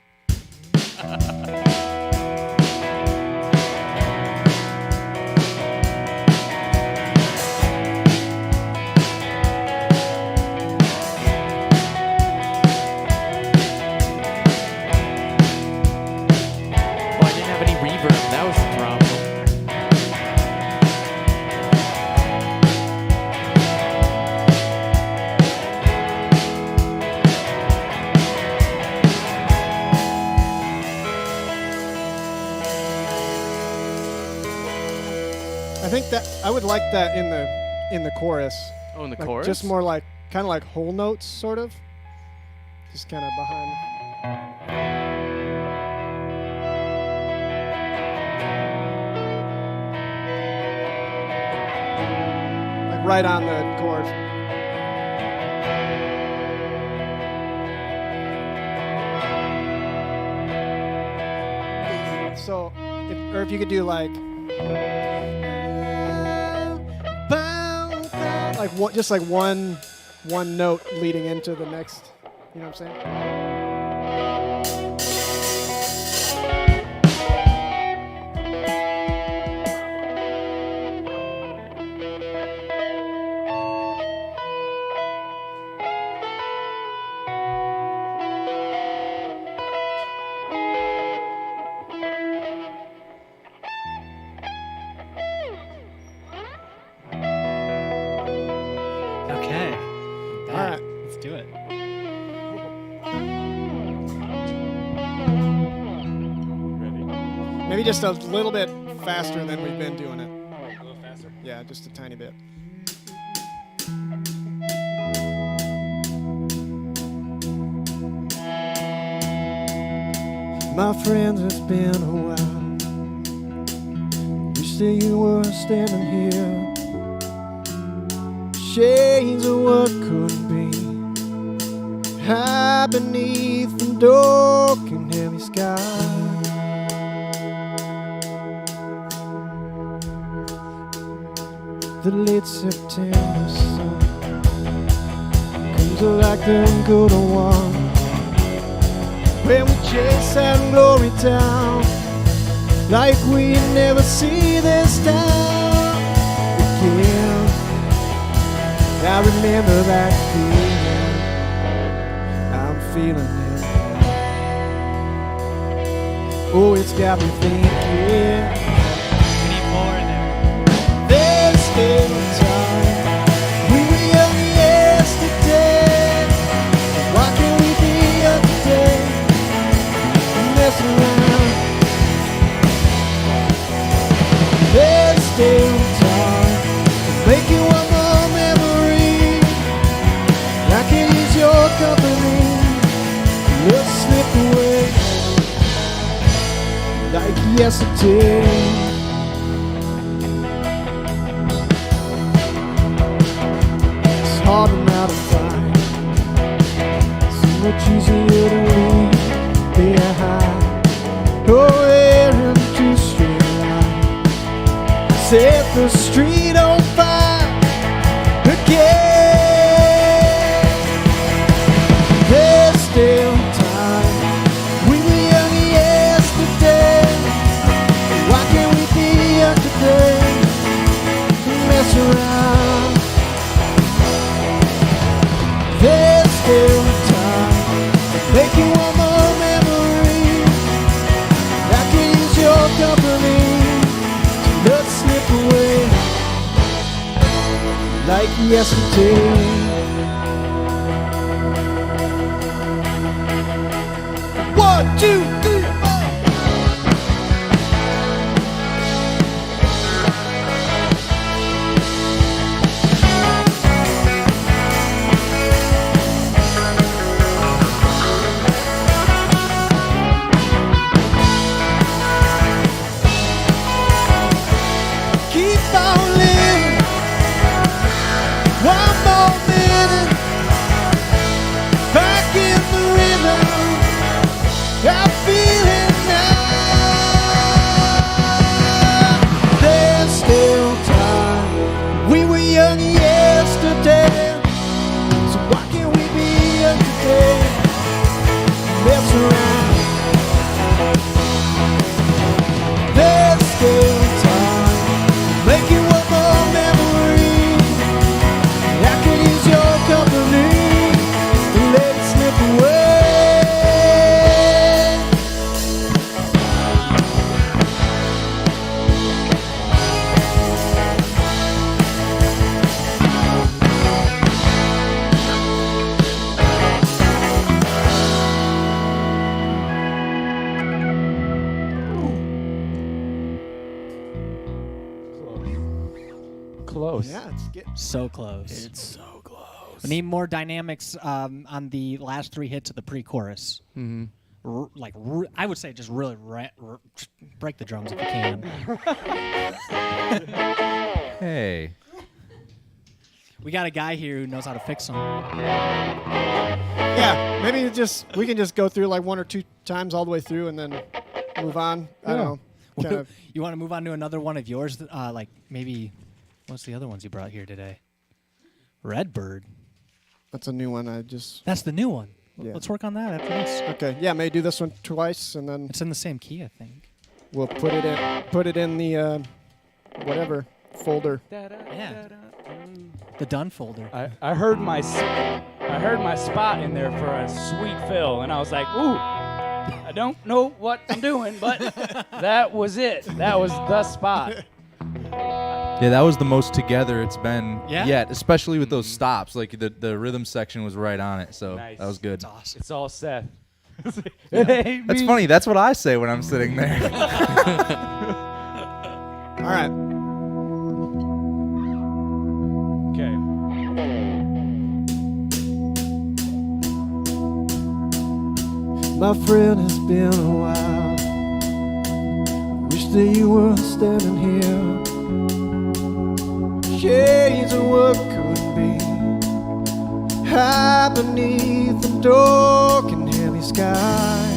Oh, I didn't have any reverb. That was the problem. I think that I would like that in the chorus. Oh, in the Like, chorus? just more like kind of like whole notes, sort of. Just kind of behind. right on the chord. So, if you could do like just like one note leading into the next, you know what I'm saying? Okay. All right. Let's do it. Ready? Maybe just a little bit faster than we've been doing it. A little faster. Yeah, just a tiny bit. My friends, it's been a while. Wish that you were standing here. Shades of what could be. High beneath the dark and heavy sky. The late September sun comes like the golden one. When we chase that glory down, like we never see this town again. I remember that feeling, I'm feeling it. Oh, it's got me thinking. We need more in there. There's still time. We were young yesterday. Why can't we be young today? Mess around. There's still time to make you one more memory. I can use your company. Let's slip away like yesterday. It's hard now to find. So much easier to leave behind. Oh, there into straight line. Set the street on fire again. There's still time. We were young yesterday. Why can't we be young today? Mess around. There's still time. Make you one more memory. I can use your company. Let's slip away like yesterday. One, two, three, four. Keep on living. One more minute. Back in the rhythm. I feel it now. There's still time. We were young yesterday. So why can't we be young today? Mess around. There's still time. Make you one more memory. I can use your company. Let it slip away. Close. Yeah, it's getting So close. it's so close. We need more dynamics on the last three hits of the pre-chorus. Mm-hmm. I would say just really break the drums if you can. Hey. We got a guy here who knows how to fix them. Yeah, maybe we can just go through like 1 or 2 times all the way through and then move on. I don't know. Kind of. You want to move on to another one of yours? Like maybe, what's the other ones you brought here today? Redbird. That's a new one. I just. That's the new one. Yeah. Let's work on that after this. Okay. Yeah, maybe do this one twice and then It's in the same key, I think. we'll put it in the whatever folder. Yeah. The done folder. I heard my spot in there for a sweet fill, and I was like, ooh, I don't know what I'm doing, but that was it. That was the spot. Yeah, that was the most together it's been Yeah? yet, especially with those stops. Like the rhythm section was right on it, so Nice. that was good. It's awesome. It's all Seth. That's funny. That's what I say when I'm sitting there. All right. Okay. My friend, it's been a while. Wish that you were standing here. Shades of what could be. High beneath the dark and heavy sky.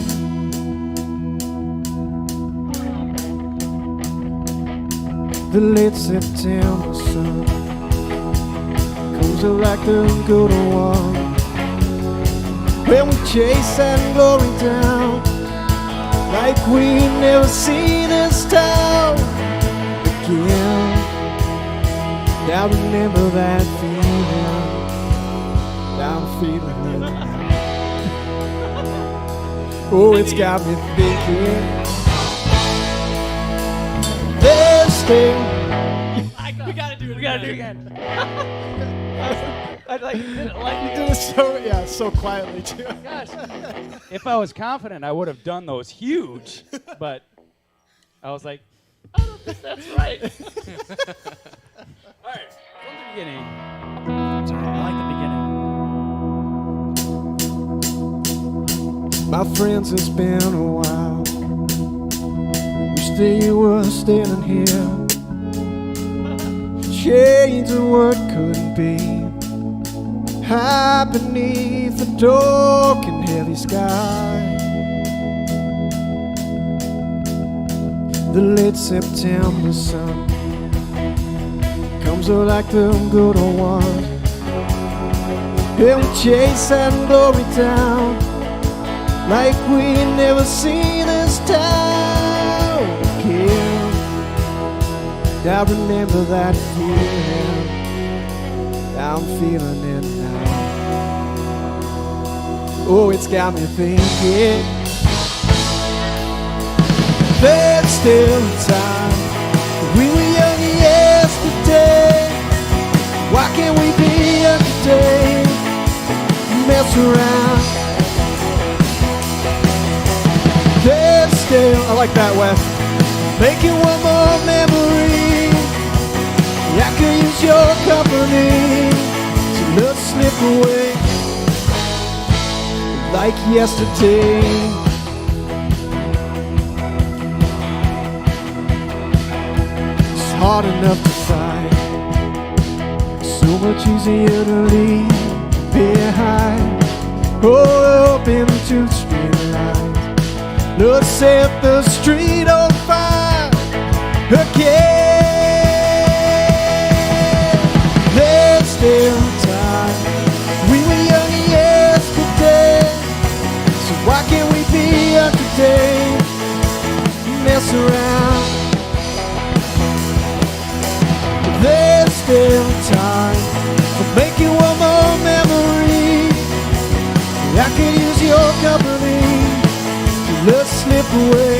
The late September sun comes out like the good one. When we chase that glory down, like we never see this town again. Now remember that feeling. Now I'm feeling it now. Oh, it's got me thinking. There's still. We gotta do it. We gotta do it again. I didn't like You it. did it so quietly too. Gosh, if I was confident, I would have done those huge. But I was like, I don't think that's right. All right, from the beginning. Sorry, I like the beginning. My friends, it's been a while. Wish that you were standing here. Shades of what could be. High beneath the dark and heavy sky. The late September sun comes out like the good old ones. And we chase that glory down, like we never see this town again. Now remember that feeling. Now I'm feeling it now. Oh, it's got me thinking. There's still time. We were young yesterday. Why can't we be young today? Mess around. There's still, I like that, Wes. Making one more memory. I could use your company to let slip away like yesterday. It's hard enough to find, so much easier to leave behind. Oh, up into the street light. Let's set the street on fire again. There's still time. We were young yesterday, so why can't we be young today? Mess around. There's still time for making one more memory. I could use your company to let slip away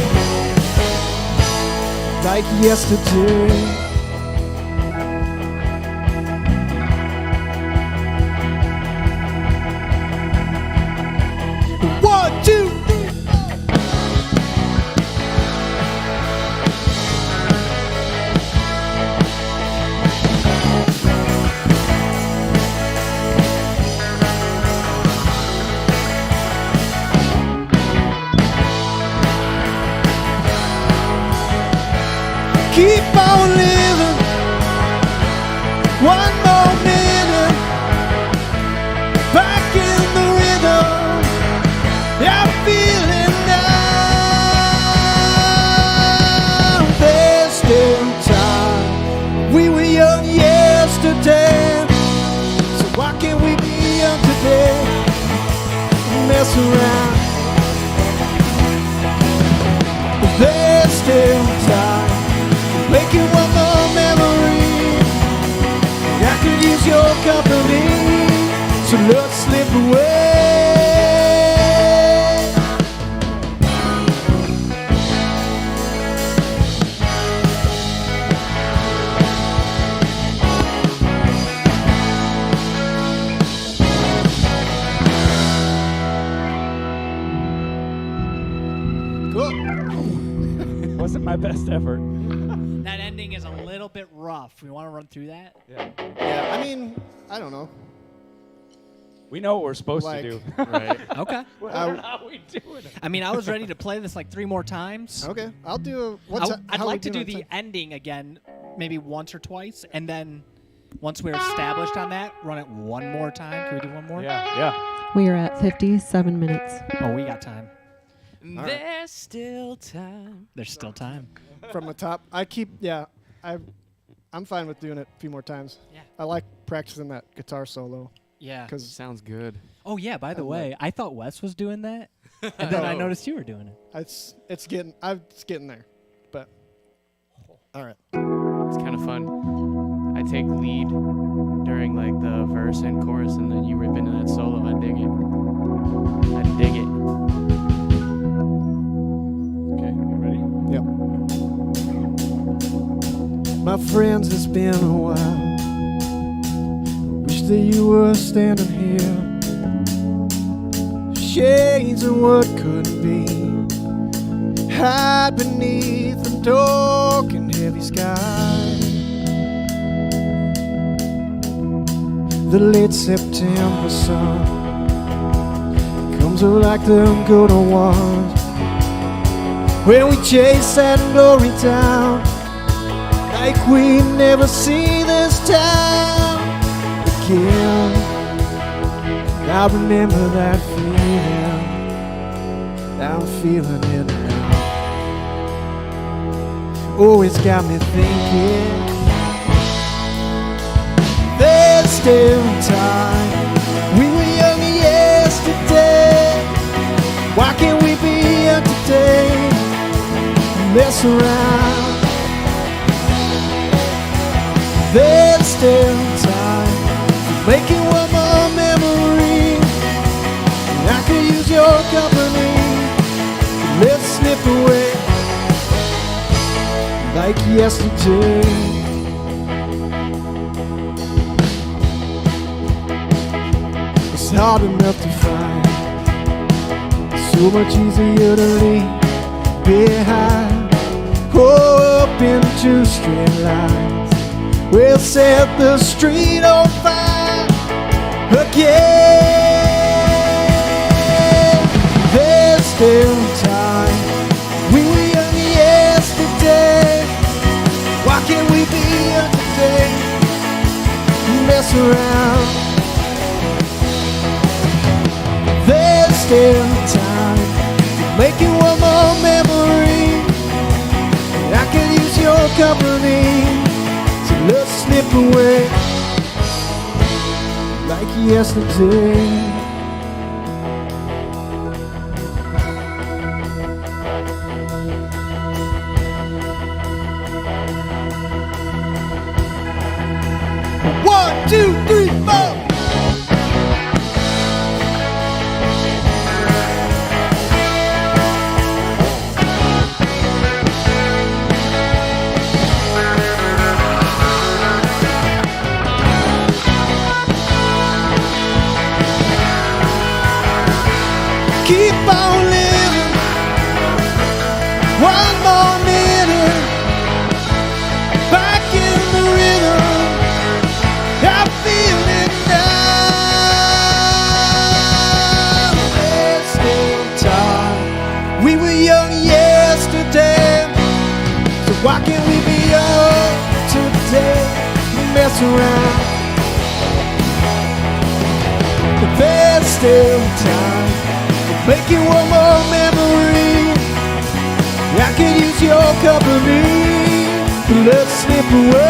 like yesterday. One, two, three. Keep on living one more minute. mess around. But there's still time to make it one more memory. I could use your company, so let's slip away. Wasn't my best effort. That ending is a little bit rough. We want to run through that? Yeah, I mean, I don't know. We know what we're supposed Like- to do. Right. Okay. How we doing it? I mean, I was ready to play this like 3 more times. Okay, I'll do a. I'd how we like to do doing the on ending again, maybe once or twice, and then once we're established on that, run it one more time. Can we do one more? Yeah. We are at 57 minutes. Oh, we got time. right. There's still time. There's still time. from the top? I'm fine with doing it a few more times. Yeah. I like practicing that guitar solo Yeah. because Sounds good. Oh yeah. By the I'm way, I thought Wes was doing that, and then I Oh. noticed you were doing it. it's getting there. But all right. It's kind of fun. I take lead during like the verse and chorus, and then you rip into that solo. I dig it. I dig it. Okay, you ready? Yep. My friends, it's been a while. Wish that you were standing here. Shades of what could be. Hide beneath the dark and heavy sky. The late September sun comes up like the good old ones. When we chase that glory down, like we never see this town again. I remember that feeling, I'm feeling it now. Oh, it's got me thinking, there's still time. We were young yesterday, why can't we be young today? Mess around. There's still time to make it one more memory. And I could use your company. Let's slip away like yesterday. It's hard enough to find, so much easier to leave behind. Oh, up into straight lines, we'll set the street on fire again. There's still time. We were young yesterday, why can't we be young today? Mess around. There's still time to make it one more memory. I could use your company, so let's slip away like yesterday. One, two, three, four. Keep on living, one more minute, back in the rhythm, I feel it now. There's still time. We were young yesterday, so why can't we be young today? Mess around, but there's still time. Make it one more memory. I could use your company. Let's slip away.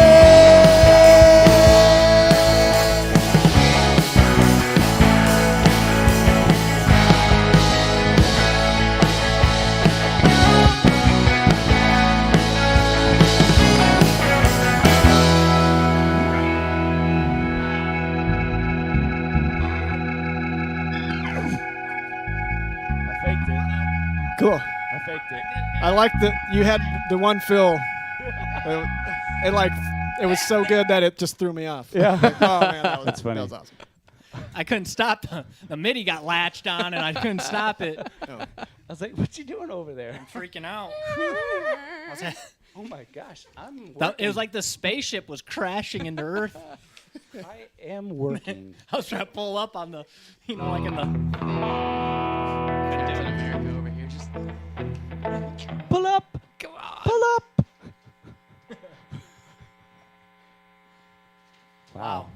Cool. I faked it. I like that you had the one fill. It was so good that it just threw me off. Yeah. Like, oh man, That's funny. That was awesome. I couldn't stop. The MIDI got latched on, and I couldn't stop it. Oh. I was like, "What you doing over there?" I'm freaking out. Oh my gosh, I'm. It was like the spaceship was crashing into Earth. I am working. I was trying to pull up on the, like in the. Captain America over here. Just Pull up. Come on. Pull up. Wow.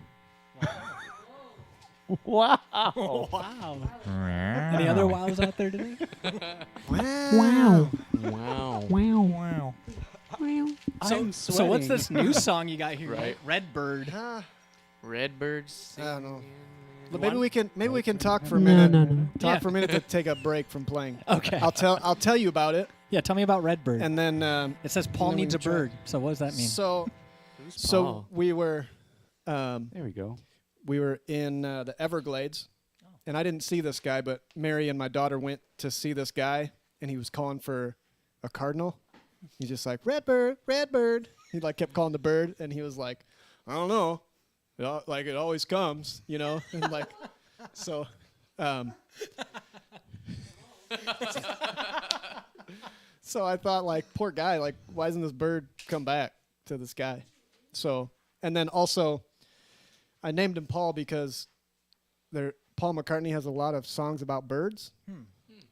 Wow. Wow. Any other wows out there today? Wow. wow. Wow. Wow. I'm So what's sweating. this new song you got here? Right. Redbird. Redbirds. I don't know. singing. But maybe we can talk for a No, minute. no, no. Talk Yeah. for a minute to take a break from playing. Okay. I'll tell you about it, Yeah, tell me about Redbird. and then It says Paul then we needs a can try. bird. So what does that mean? so Who's so Paul? we were There we go. in the Everglades, and I didn't see this guy, but Mary and my daughter went to see this guy, and he was calling for a cardinal. He's just like, Redbird, Redbird. He like kept calling the bird, and he was like, I don't know, it always comes, and like, so. So I thought, like, poor guy, like, why doesn't this bird come back to this guy? So, and then also, I named him Paul because Paul McCartney has a lot of songs about birds,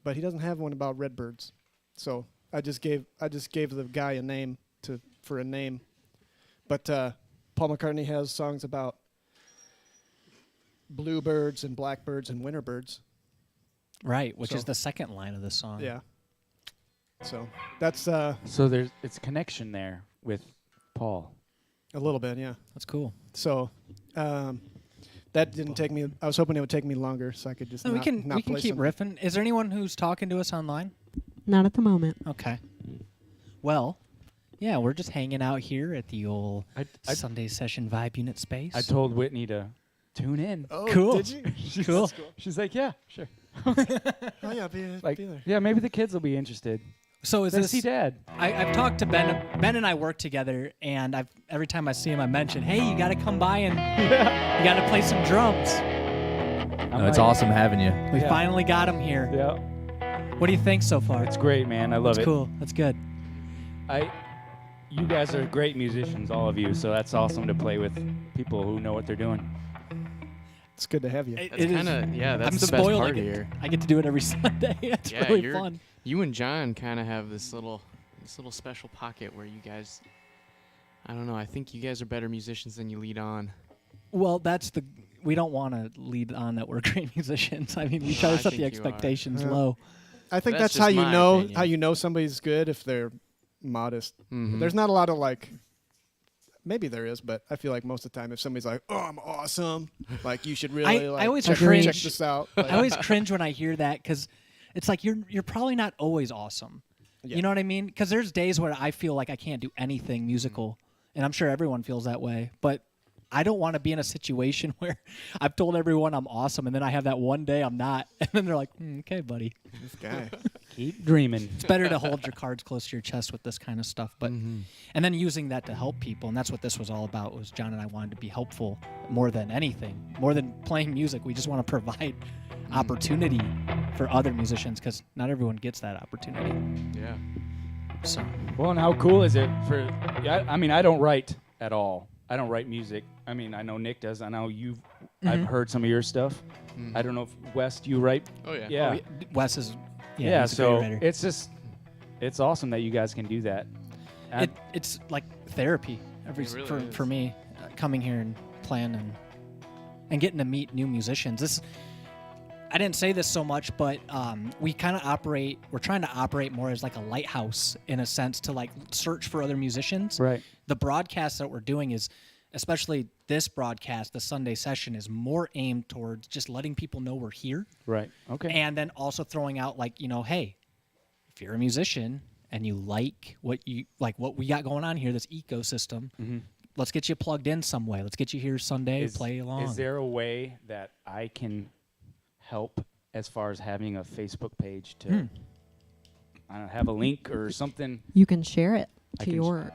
but he doesn't have one about redbirds. So I just gave the guy a name for a name. But Paul McCartney has songs about bluebirds and blackbirds and winter birds. Right, which So- is the second line of the song. Yeah. So that's So it's connection there with Paul. a little bit, yeah. That's cool. So that didn't take me. I was hoping it would take me longer, so I could just. No, we not can play keep some- riffing. Is there anyone who's talking to us online? Not at the moment. Okay. Well, yeah, we're just hanging out here at the old I Sunday session vibe unit space. I told Whitney to tune in. Oh, Cool. did you? Cool. She's like, yeah, sure. Oh yeah, be Like, there. yeah, maybe the kids will be interested. So is They this? see Dad. I've talked to Ben. Ben and I work together, and every time I see him, I mention, "Hey, you got to come by and you got to play some drums." No, it's awesome having you. We Yeah. finally got him here. Yeah, What do you think so far? it's great, man. I love That's it. cool. That's good. You guys are great musicians, all of you. So that's awesome to play with people who know what they're doing. It's good to have you. That's kind of that's I'm the spoiled. best I part get, here. I get to do it every Sunday. It's Yeah, really you're- fun. You and John kind of have this little special pocket where you guys. I don't know. I think you guys are better musicians than you lead on. Well, we don't want to lead on that we're great musicians. I mean, we try No, to I set think the you are. expectations Yeah. low. I think That's that's how just you my know opinion. how you know somebody's good if they're modest. Mhm. There's not a lot of like. Maybe there is, but I feel like most of the time, if somebody's like, "Oh, I'm awesome," like you should really I always check cringe. this out. Like, I always cringe when I hear that because it's like you're probably not always awesome. Yeah. You know what I mean? Because there's days where I feel like I can't do anything musical, and I'm sure everyone feels that way. But I don't want to be in a situation where I've told everyone I'm awesome, and then I have that one day I'm not, and then they're like, "Okay, buddy." this guy. Keep dreaming. It's better to hold your cards close to your chest with this kind of stuff, but Mm-hmm. and then using that to help people, and that's what this was all about. Was John and I wanted to be helpful more than anything, more than playing music. We just want to provide opportunity for other musicians because not everyone gets that opportunity. Yeah. So Well, and how cool is it for? I mean, I don't write at all. I don't write music. I mean, I know Nick does. I know you've. I've heard some of your stuff. I don't know if West, you write. Oh yeah. Yeah. Wes is Yeah. he's a So great writer. it's just, it's awesome that you guys can do that. And It's like therapy It really is. for me, coming here and playing and getting to meet new musicians. I didn't say this so much, but we're trying to operate more as like a lighthouse in a sense to like search for other musicians. right. The broadcast that we're doing is, especially this broadcast, the Sunday session, is more aimed towards just letting people know we're here. Right. Okay. And then also throwing out like, hey, if you're a musician and you like what we got going on here, this ecosystem, let's get you plugged in some way. Let's get you here Sunday, play along. Is there a way that I can help as far as having a Facebook page to I don't have a link or something. You can share it I to can your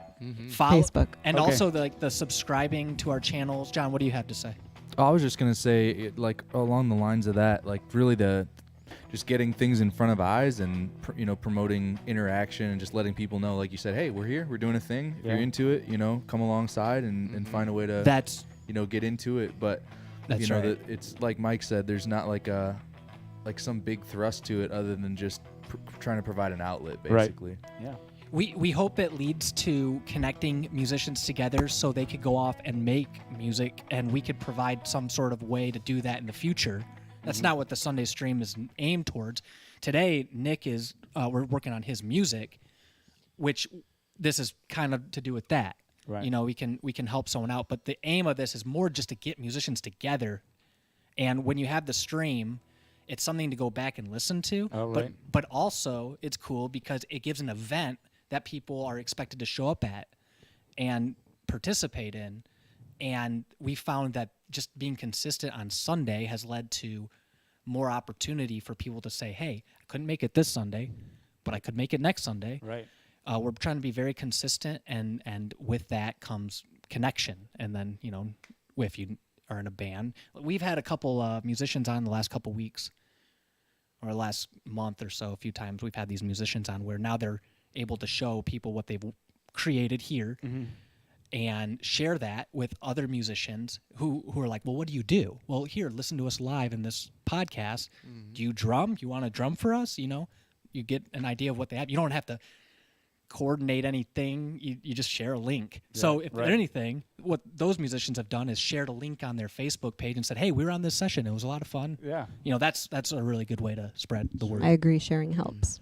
Follow, Facebook. and Okay. also the subscribing to our channels. John, what do you have to say? I was just gonna say, like along the lines of that, like really just getting things in front of eyes and promoting interaction and just letting people know, like you said, hey, we're here, we're doing a thing. If Yeah. you're into it, come alongside and find a way to That's get into it. But That's that right. it's like Mike said, there's not like some big thrust to it other than just trying to provide an outlet, Right. basically. Yeah. We hope it leads to connecting musicians together so they could go off and make music, and we could provide some sort of way to do that in the future. That's not what the Sunday stream is aimed towards. Today, Nick is we're working on his music, which this is kind of to do with that. Right. We can help someone out, but the aim of this is more just to get musicians together. And when you have the stream, it's something to go back and listen to. Oh, right. But also it's cool because it gives an event that people are expected to show up at and participate in. And we found that just being consistent on Sunday has led to more opportunity for people to say, hey, I couldn't make it this Sunday, but I could make it next Sunday. Right. We're trying to be very consistent, and with that comes connection. And then, if you are in a band, we've had a couple musicians on the last couple weeks or last month or so. A few times we've had these musicians on where now they're able to show people what they've created here and share that with other musicians who are like, well, what do you do? Well, here, listen to us live in this podcast. Do you drum? You want to drum for us? You get an idea of what they have. You don't have to coordinate anything. You just share a link. So if anything, what those musicians have done is shared a link on their Facebook page and said, hey, we were on this session. It was a lot of fun. Yeah. That's a really good way to spread the word. I agree. Sharing helps.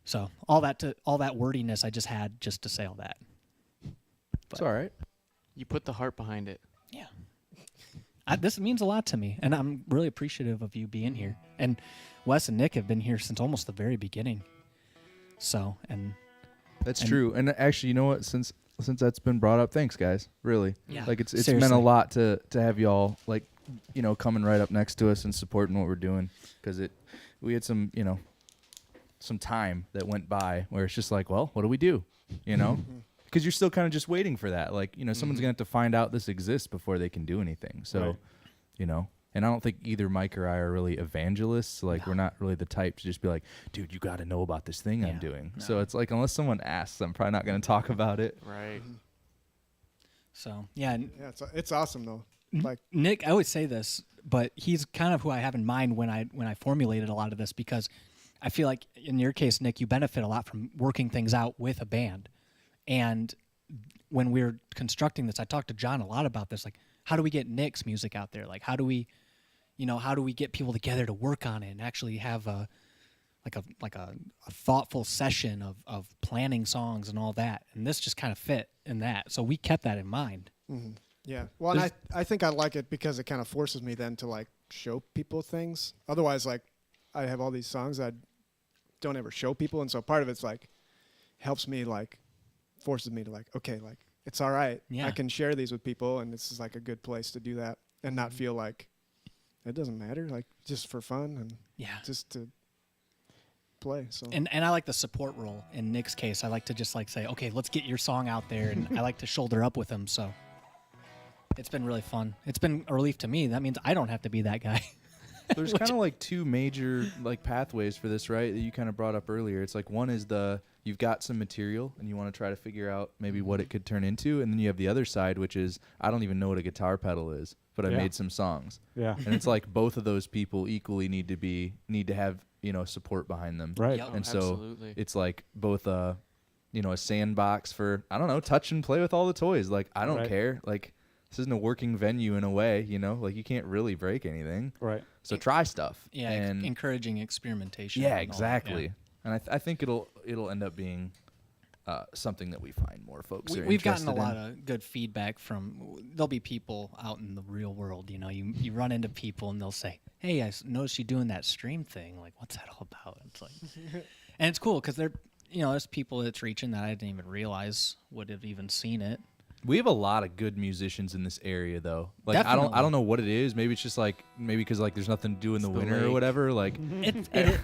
So all that wordiness I just had just to say all that. It's all right. You put the heart behind it. Yeah. This means a lot to me, and I'm really appreciative of you being here. And Wes and Nick have been here since almost the very beginning. So, That's true. And actually, you know what? Since that's been brought up, thanks, guys. Really. Yeah. Like it's meant Seriously. a lot to have y'all coming right up next to us and supporting what we're doing, because we had some time that went by where it's just like, well, what do we do? Because you're still kind of just waiting for that. Like, someone's gonna have to find out this exists before they can do anything. So, Right. And I don't think either Mike or I are really evangelists. Like, we're not really the type to just be like, dude, you got to know about this thing I'm doing. No. So it's like, unless someone asks, I'm probably not going to talk about it. Right. so yeah. Yeah, it's awesome though. Like Nick, I always say this, but he's kind of who I have in mind when I formulated a lot of this, because I feel like in your case, Nick, you benefit a lot from working things out with a band. And when we were constructing this, I talked to John a lot about this. Like, how do we get Nick's music out there? Like, how do we get people together to work on it and actually have a thoughtful session of planning songs and all that? And this just kind of fit in that. So we kept that in mind. yeah. Well, and I think I like it because it kind of forces me then to like show people things. Otherwise, like I have all these songs I don't ever show people, and so part of it's like helps me, like forces me to like, okay, like it's all right. Yeah. I can share these with people, and this is like a good place to do that and not feel like it doesn't matter, like just for fun and Yeah. just to play. So And I like the support role. In Nick's case, I like to just like say, okay, let's get your song out there, and I like to shoulder up with him. So it's been really fun. It's been a relief to me. That means I don't have to be that guy. There's kind of like two major like pathways for this, right? That you kind of brought up earlier. It's like one is you've got some material and you want to try to figure out maybe what it could turn into, and then you have the other side, which is I don't even know what a guitar pedal is, but I Yeah. made some songs. Yeah. And it's like both of those people equally need to have support behind them. Right. Yep. And so Absolutely. it's like both a sandbox for, I don't know, touch and play with all the toys. Like, I don't Right. care. Like, this isn't a working venue in a way, like you can't really break anything. Right. So try stuff. Yeah, And encouraging experimentation. yeah, and all that, exactly. yeah. And I think it'll end up being something that we find more folks are We've gotten a interested lot of good feedback from. There'll be people out in the real world. You run into people and they'll say, "Hey, I noticed you doing that stream thing. Like, what's that all about?" It's like, and it's cool because there's people that's reaching that I didn't even realize would have even seen it. We have a lot of good musicians in this area, though. Like, I Definitely. don't know what it is. Maybe it's just like because there's nothing to do in the the winter or lake. whatever. Like,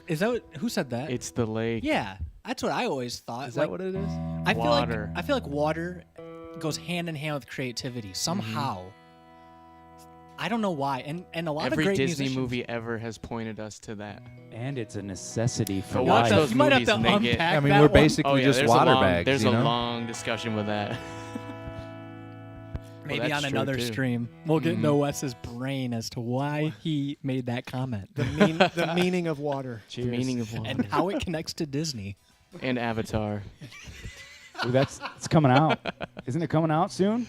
Is that who said that? It's the lake. Yeah, That's what I always thought. Is that what it is? I feel Water. like water goes hand in hand with creativity somehow. I don't know why. And a lot Every of great Disney musicians, movie ever has pointed us to that. And it's a necessity for Go You might watch have life. to- you might have movies, to Nick. unpack I mean, that we're one. basically just there's water a long, bags. There's you a know? long discussion with that. Maybe that's on true, another too. stream. We'll get into Wes's brain as to why he made that comment The meaning of water. The meaning of water. and how it connects to Disney. And Avatar. Ooh, it's coming out. Isn't it coming out soon?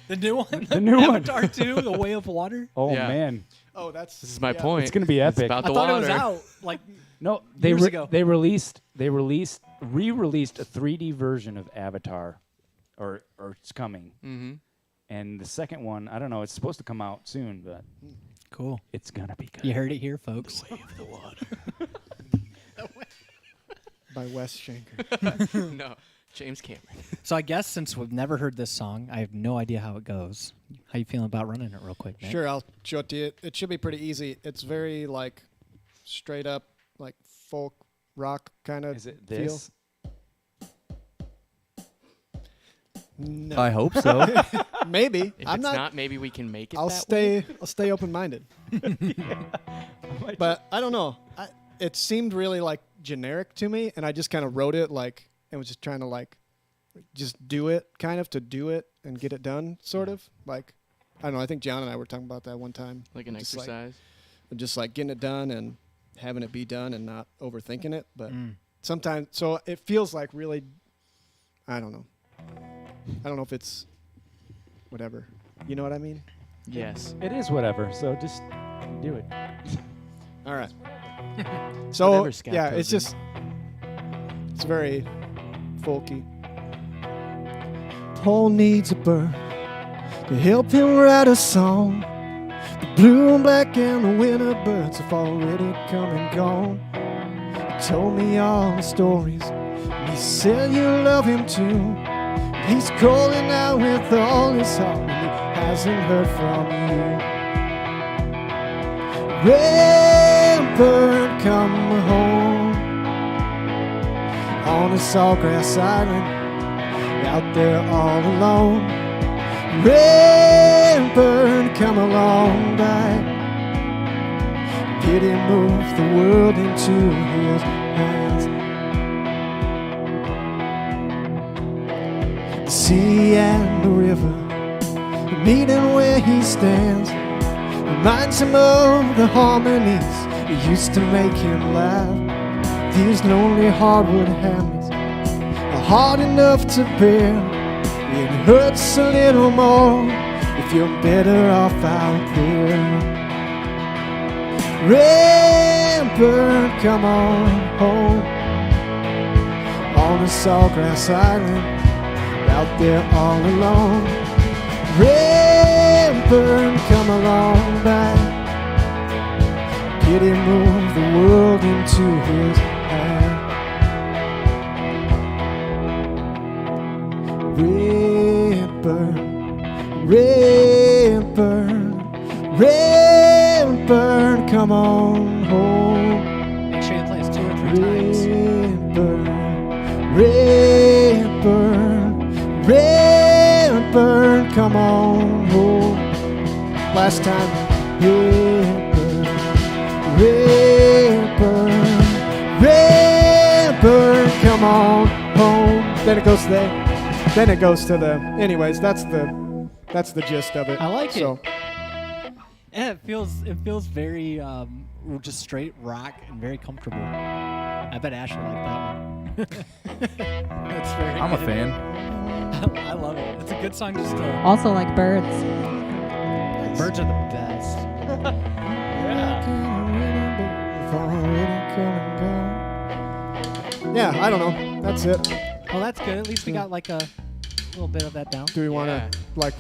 The new one? The new one. Avatar 2, The Way of Water? Oh Yeah. man, Oh, that's. This is my point. it's gonna be It's epic. about I the thought water. it was out. Like, No, Years ago. they re-released a 3D version of Avatar, or it's coming. Mm-hmm. And the second one, I don't know, it's supposed to come out soon, but cool. it's gonna be good. You heard it here, folks. By Wes Shanker. No, James Cameron. So I guess since we've never heard this song, I have no idea how it goes. How you feeling about running it real quick, Nick? Sure, I'll show it to you. It should be pretty easy. It's very like straight up like folk rock kind of Is it feel. this? No, I hope so. maybe. If I'm it's not. not, maybe we can make it. I'll that way. stay open minded. But I don't know. It seemed really like generic to me, and I just kind of wrote it like and was just trying to like just do it, kind of to do it and get it done, sort of. Like I don't know. I think John and I were talking about that one time. Like an Just exercise. Just like getting it done and having it be done and not overthinking it. But sometimes, so it feels like really, I don't know. I don't know if it's whatever. You know what I mean? Yes. It is whatever. So just do it. All right. So Whatever Scott yeah, goes it's just it's very folky. Paul needs a bird to help him write a song. The blue and black and the winter birds have already come and gone. He told me all the stories. He said you love him too. He's calling out with all his heart, and he hasn't heard from you. Red bird, come home on a sawgrass island, out there all alone. Red bird, come along back. Did he move the world into his hands? The sea and the river, meeting where he stands, reminds him of the harmonies that used to make him laugh. These lonely hardwood hamlets are hard enough to bear. It hurts a little more if you're better off out there. Red bird, come on home on a sawgrass island, out there all alone. Red bird, come along back. Did he move the world into his hand? Red bird, red bird, red bird, come on home. Make sure you play it 2 or 3 times. Red bird, red bird, come on home. Last time. Red bird, come on home. Then it goes to the. Then it goes to the. Anyways, that's the gist of it. I like it. So, Yeah, it feels very just straight rock and very comfortable. I bet Ashley liked that one. That's very I'm a good. fan. I love it. It's a good song just to. Also like birds. Birds are the best. yeah, I don't know. That's it. Well, that's good. At least we got like a little bit of that down. Do we want to Yeah. like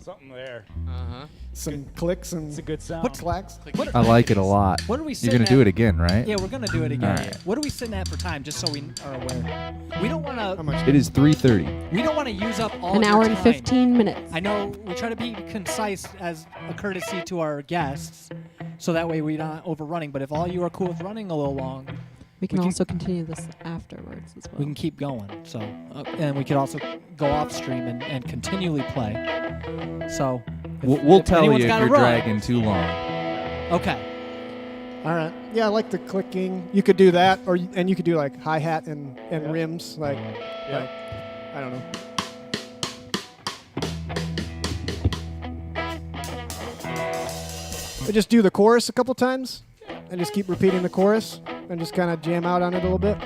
Something there. Uh-huh. some clicks and It's a good sound. What's clacks? What, I like it a lot. what are we You're sitting gonna at? do it again, right? Yeah, we're gonna do it again. All right. What are we sitting at for time? Just so we are aware. We don't want How to. much? It is 3:30. We don't want to use up all An of your hour and time. 15 minutes. I know we try to be concise as a courtesy to our guests, so that way we're not overrunning. But if all you are cool with running a little long, We can can- also continue this afterwards as well. We can keep going. So, and we could also go off stream and continually play. So, We'll if tell you anyone's if gotta you're run- dragging too long. Okay. All right. Yeah, I like the clicking. You could do that, and you could do like hi hat and rims, like I don't know. But just do the chorus a couple times, and just keep repeating the chorus, and just kind of jam out on it a little bit.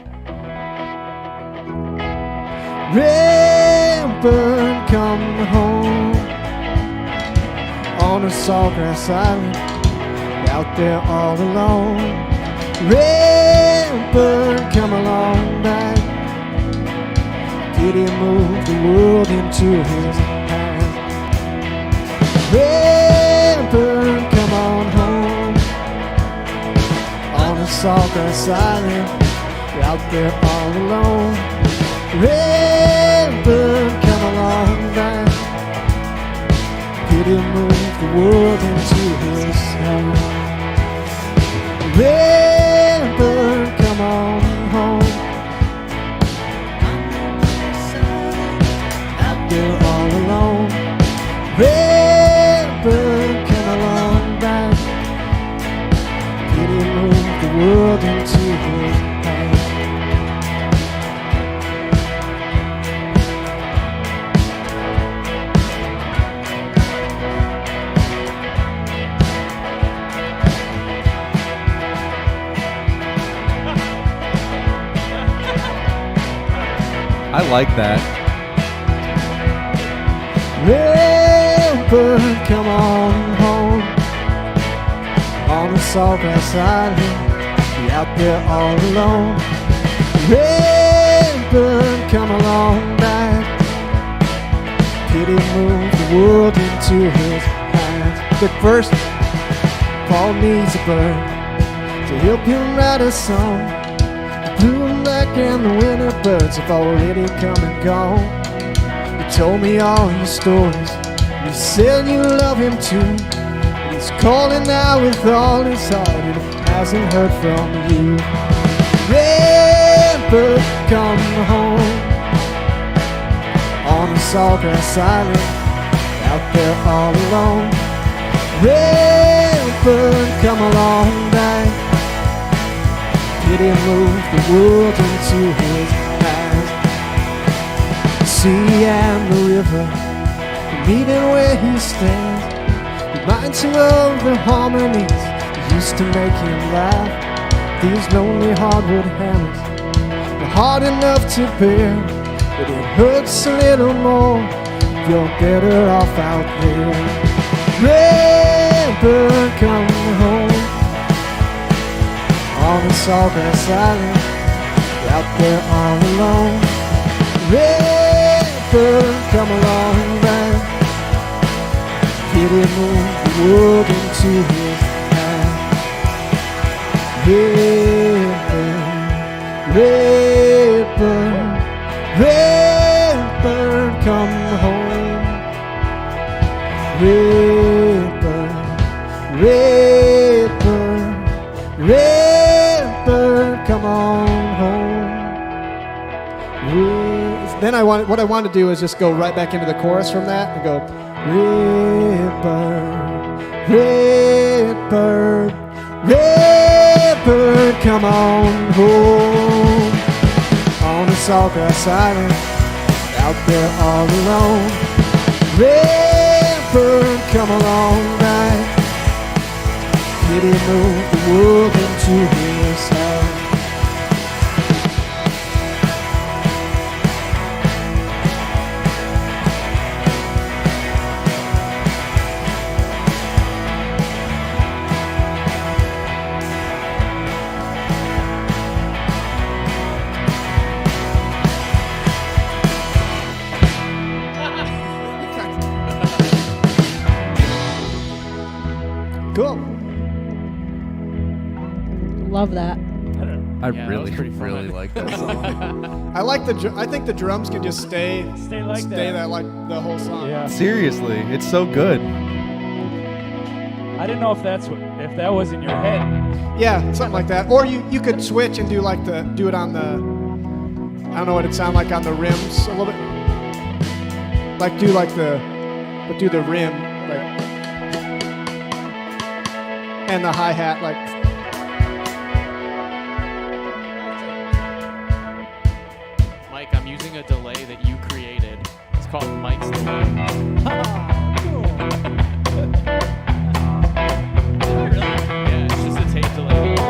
Rampart, come home on a sawgrass island, out there all alone. Rampart, come along back. Did he move the world into his hands? Rampart, come on home on a sawgrass island, out there all alone. Rampart, come along back. Did he move the world into his hands? Rampart, come on home out there all alone. Rampart, come along back. Did he move the world into his hands? I like that. Rampart, come on home on a sawgrass island, be out there all alone. Rampart, come along back. Did he move the world into his hands? Quick verse. Paul needs a bird to help him write a song. The blue and black and the winter birds have already come and gone. You told me all your stories. You said you love him too. And he's calling now with all his heart, and he hasn't heard from you. Rampart, come home on a sawgrass island, out there all alone. Rampart, come along back. Did he move the world into his hands? The sea and the river, the meeting where he stands, reminds him of the harmonies that used to make him laugh. These lonely hardwood hammers are hard enough to bear, but it hurts a little more if you're better off out there. Rampart, come home on a sawgrass island, out there all alone. Rampart, come along back. Did he move the world into his hands? Rampart, Rampart, come home. Rampart, Rampart, Rampart, come on home. Then what I want to do is just go right back into the chorus from that and go Rampart, Rampart, Rampart, come on home on a sawgrass island, out there all alone. Rampart, come along back. Did he move the world into his hands? Cool. Love that. I Yeah, that really, was pretty really fun. like that song. I like I think the drums can just stay Stay like that. like the whole song. Yeah. Seriously, it's so good. I didn't know if if that was in your head. Yeah, something like that. Or you could switch and do it on the, I don't know what it sound like on the rims a little bit. Like do the rim like, and the hi-hat like. Mike, I'm using a delay that you created. It's called Mike's delay. Yeah, it's just a tape delay that you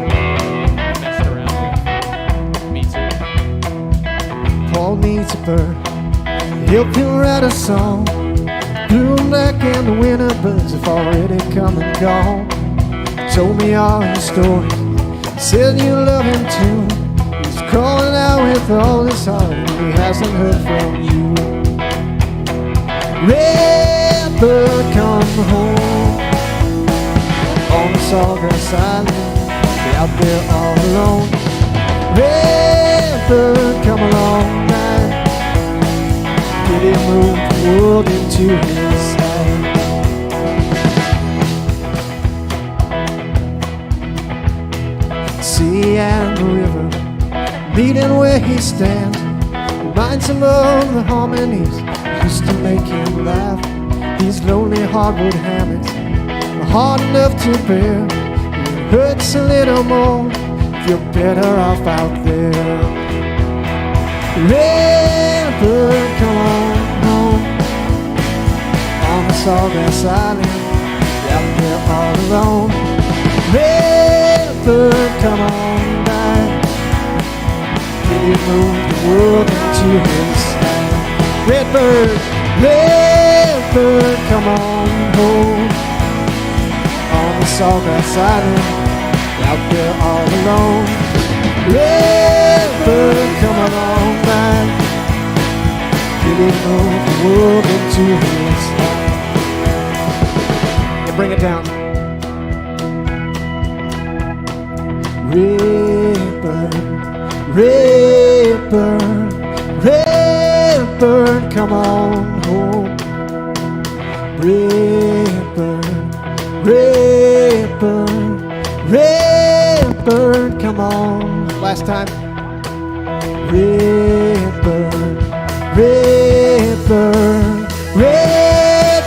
went in and messed around with. Me too. Paul needs a bird, help him write a song. Blue and black and the winter birds have already come and gone. Told me all his stories, said you love him too. He's crawling out with all his heart and he hasn't heard from you. Red bird, come home. On the Sawgrass Island, out there all alone. Red bird, come along now. Did he move the world into his side? Sea and the river meeting where he stands. Reminds him of the harmonies used to make him laugh. These lonely hardwood hammocks are hard enough to bear. It hurts a little more if you're better off out there. Red bird, come on home. On the Sawgrass Island, out there all alone. Red bird, come on back. Did he move the world into his side? Red bird, come on home. On the Sawgrass Island, out there all alone. Red bird, come on back. Did he move the world into his side? Yeah, bring it down. Red bird, come on home. Red bird, come on. Last time. Red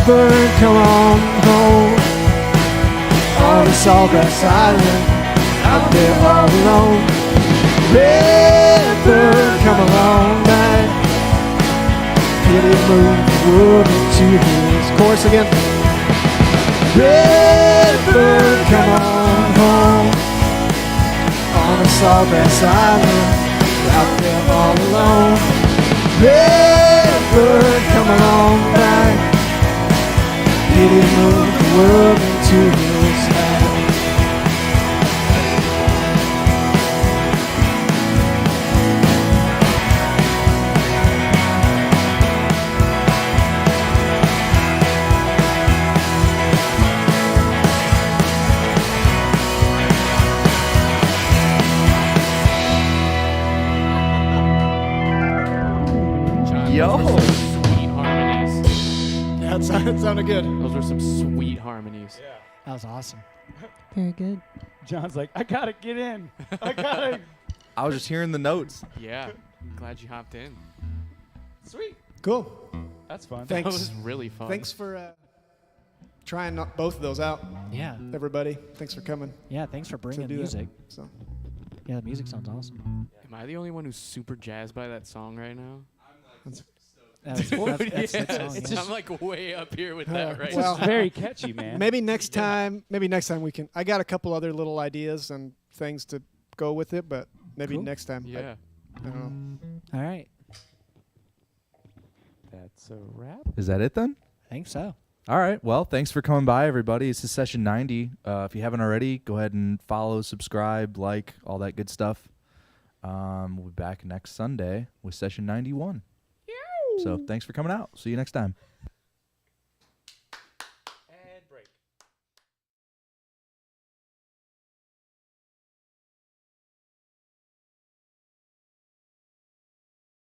bird, come on home. On the Sawgrass Island, out there all alone. Red bird, come along back. Did he move the world into his chorus again? Red bird, come on home. On the Sawgrass Island, out there all alone. Red bird, come along back. Did he move the world into his hand? Yo. Sweet harmonies. That sounded good. Those were some sweet harmonies. That was awesome. Very good. John's like, I gotta get in. I gotta. I was just hearing the notes. Yeah. Glad you hopped in. Sweet. Cool. That's fun. That Thanks. was really fun. Thanks for trying both of those out, Yeah. everybody. Thanks for coming Yeah, thanks for to bringing do music. that. So. Yeah, the music sounds awesome. Am I the only one who's super jazzed by that song right now? That's Yes. the song, It's yeah. I'm like way up here with that right well, now. Very catchy, man. Maybe next time we can. I got a couple other little ideas and things to go with it, but maybe Cool. next time. Yeah. I don't know. All right. That's a wrap. Is that it then? I think so. All right. Well, thanks for coming by, everybody. This is session 90. If you haven't already, go ahead and follow, subscribe, like, all that good stuff. We'll be back next Sunday with session 91. So thanks for coming out. See you next time. And break.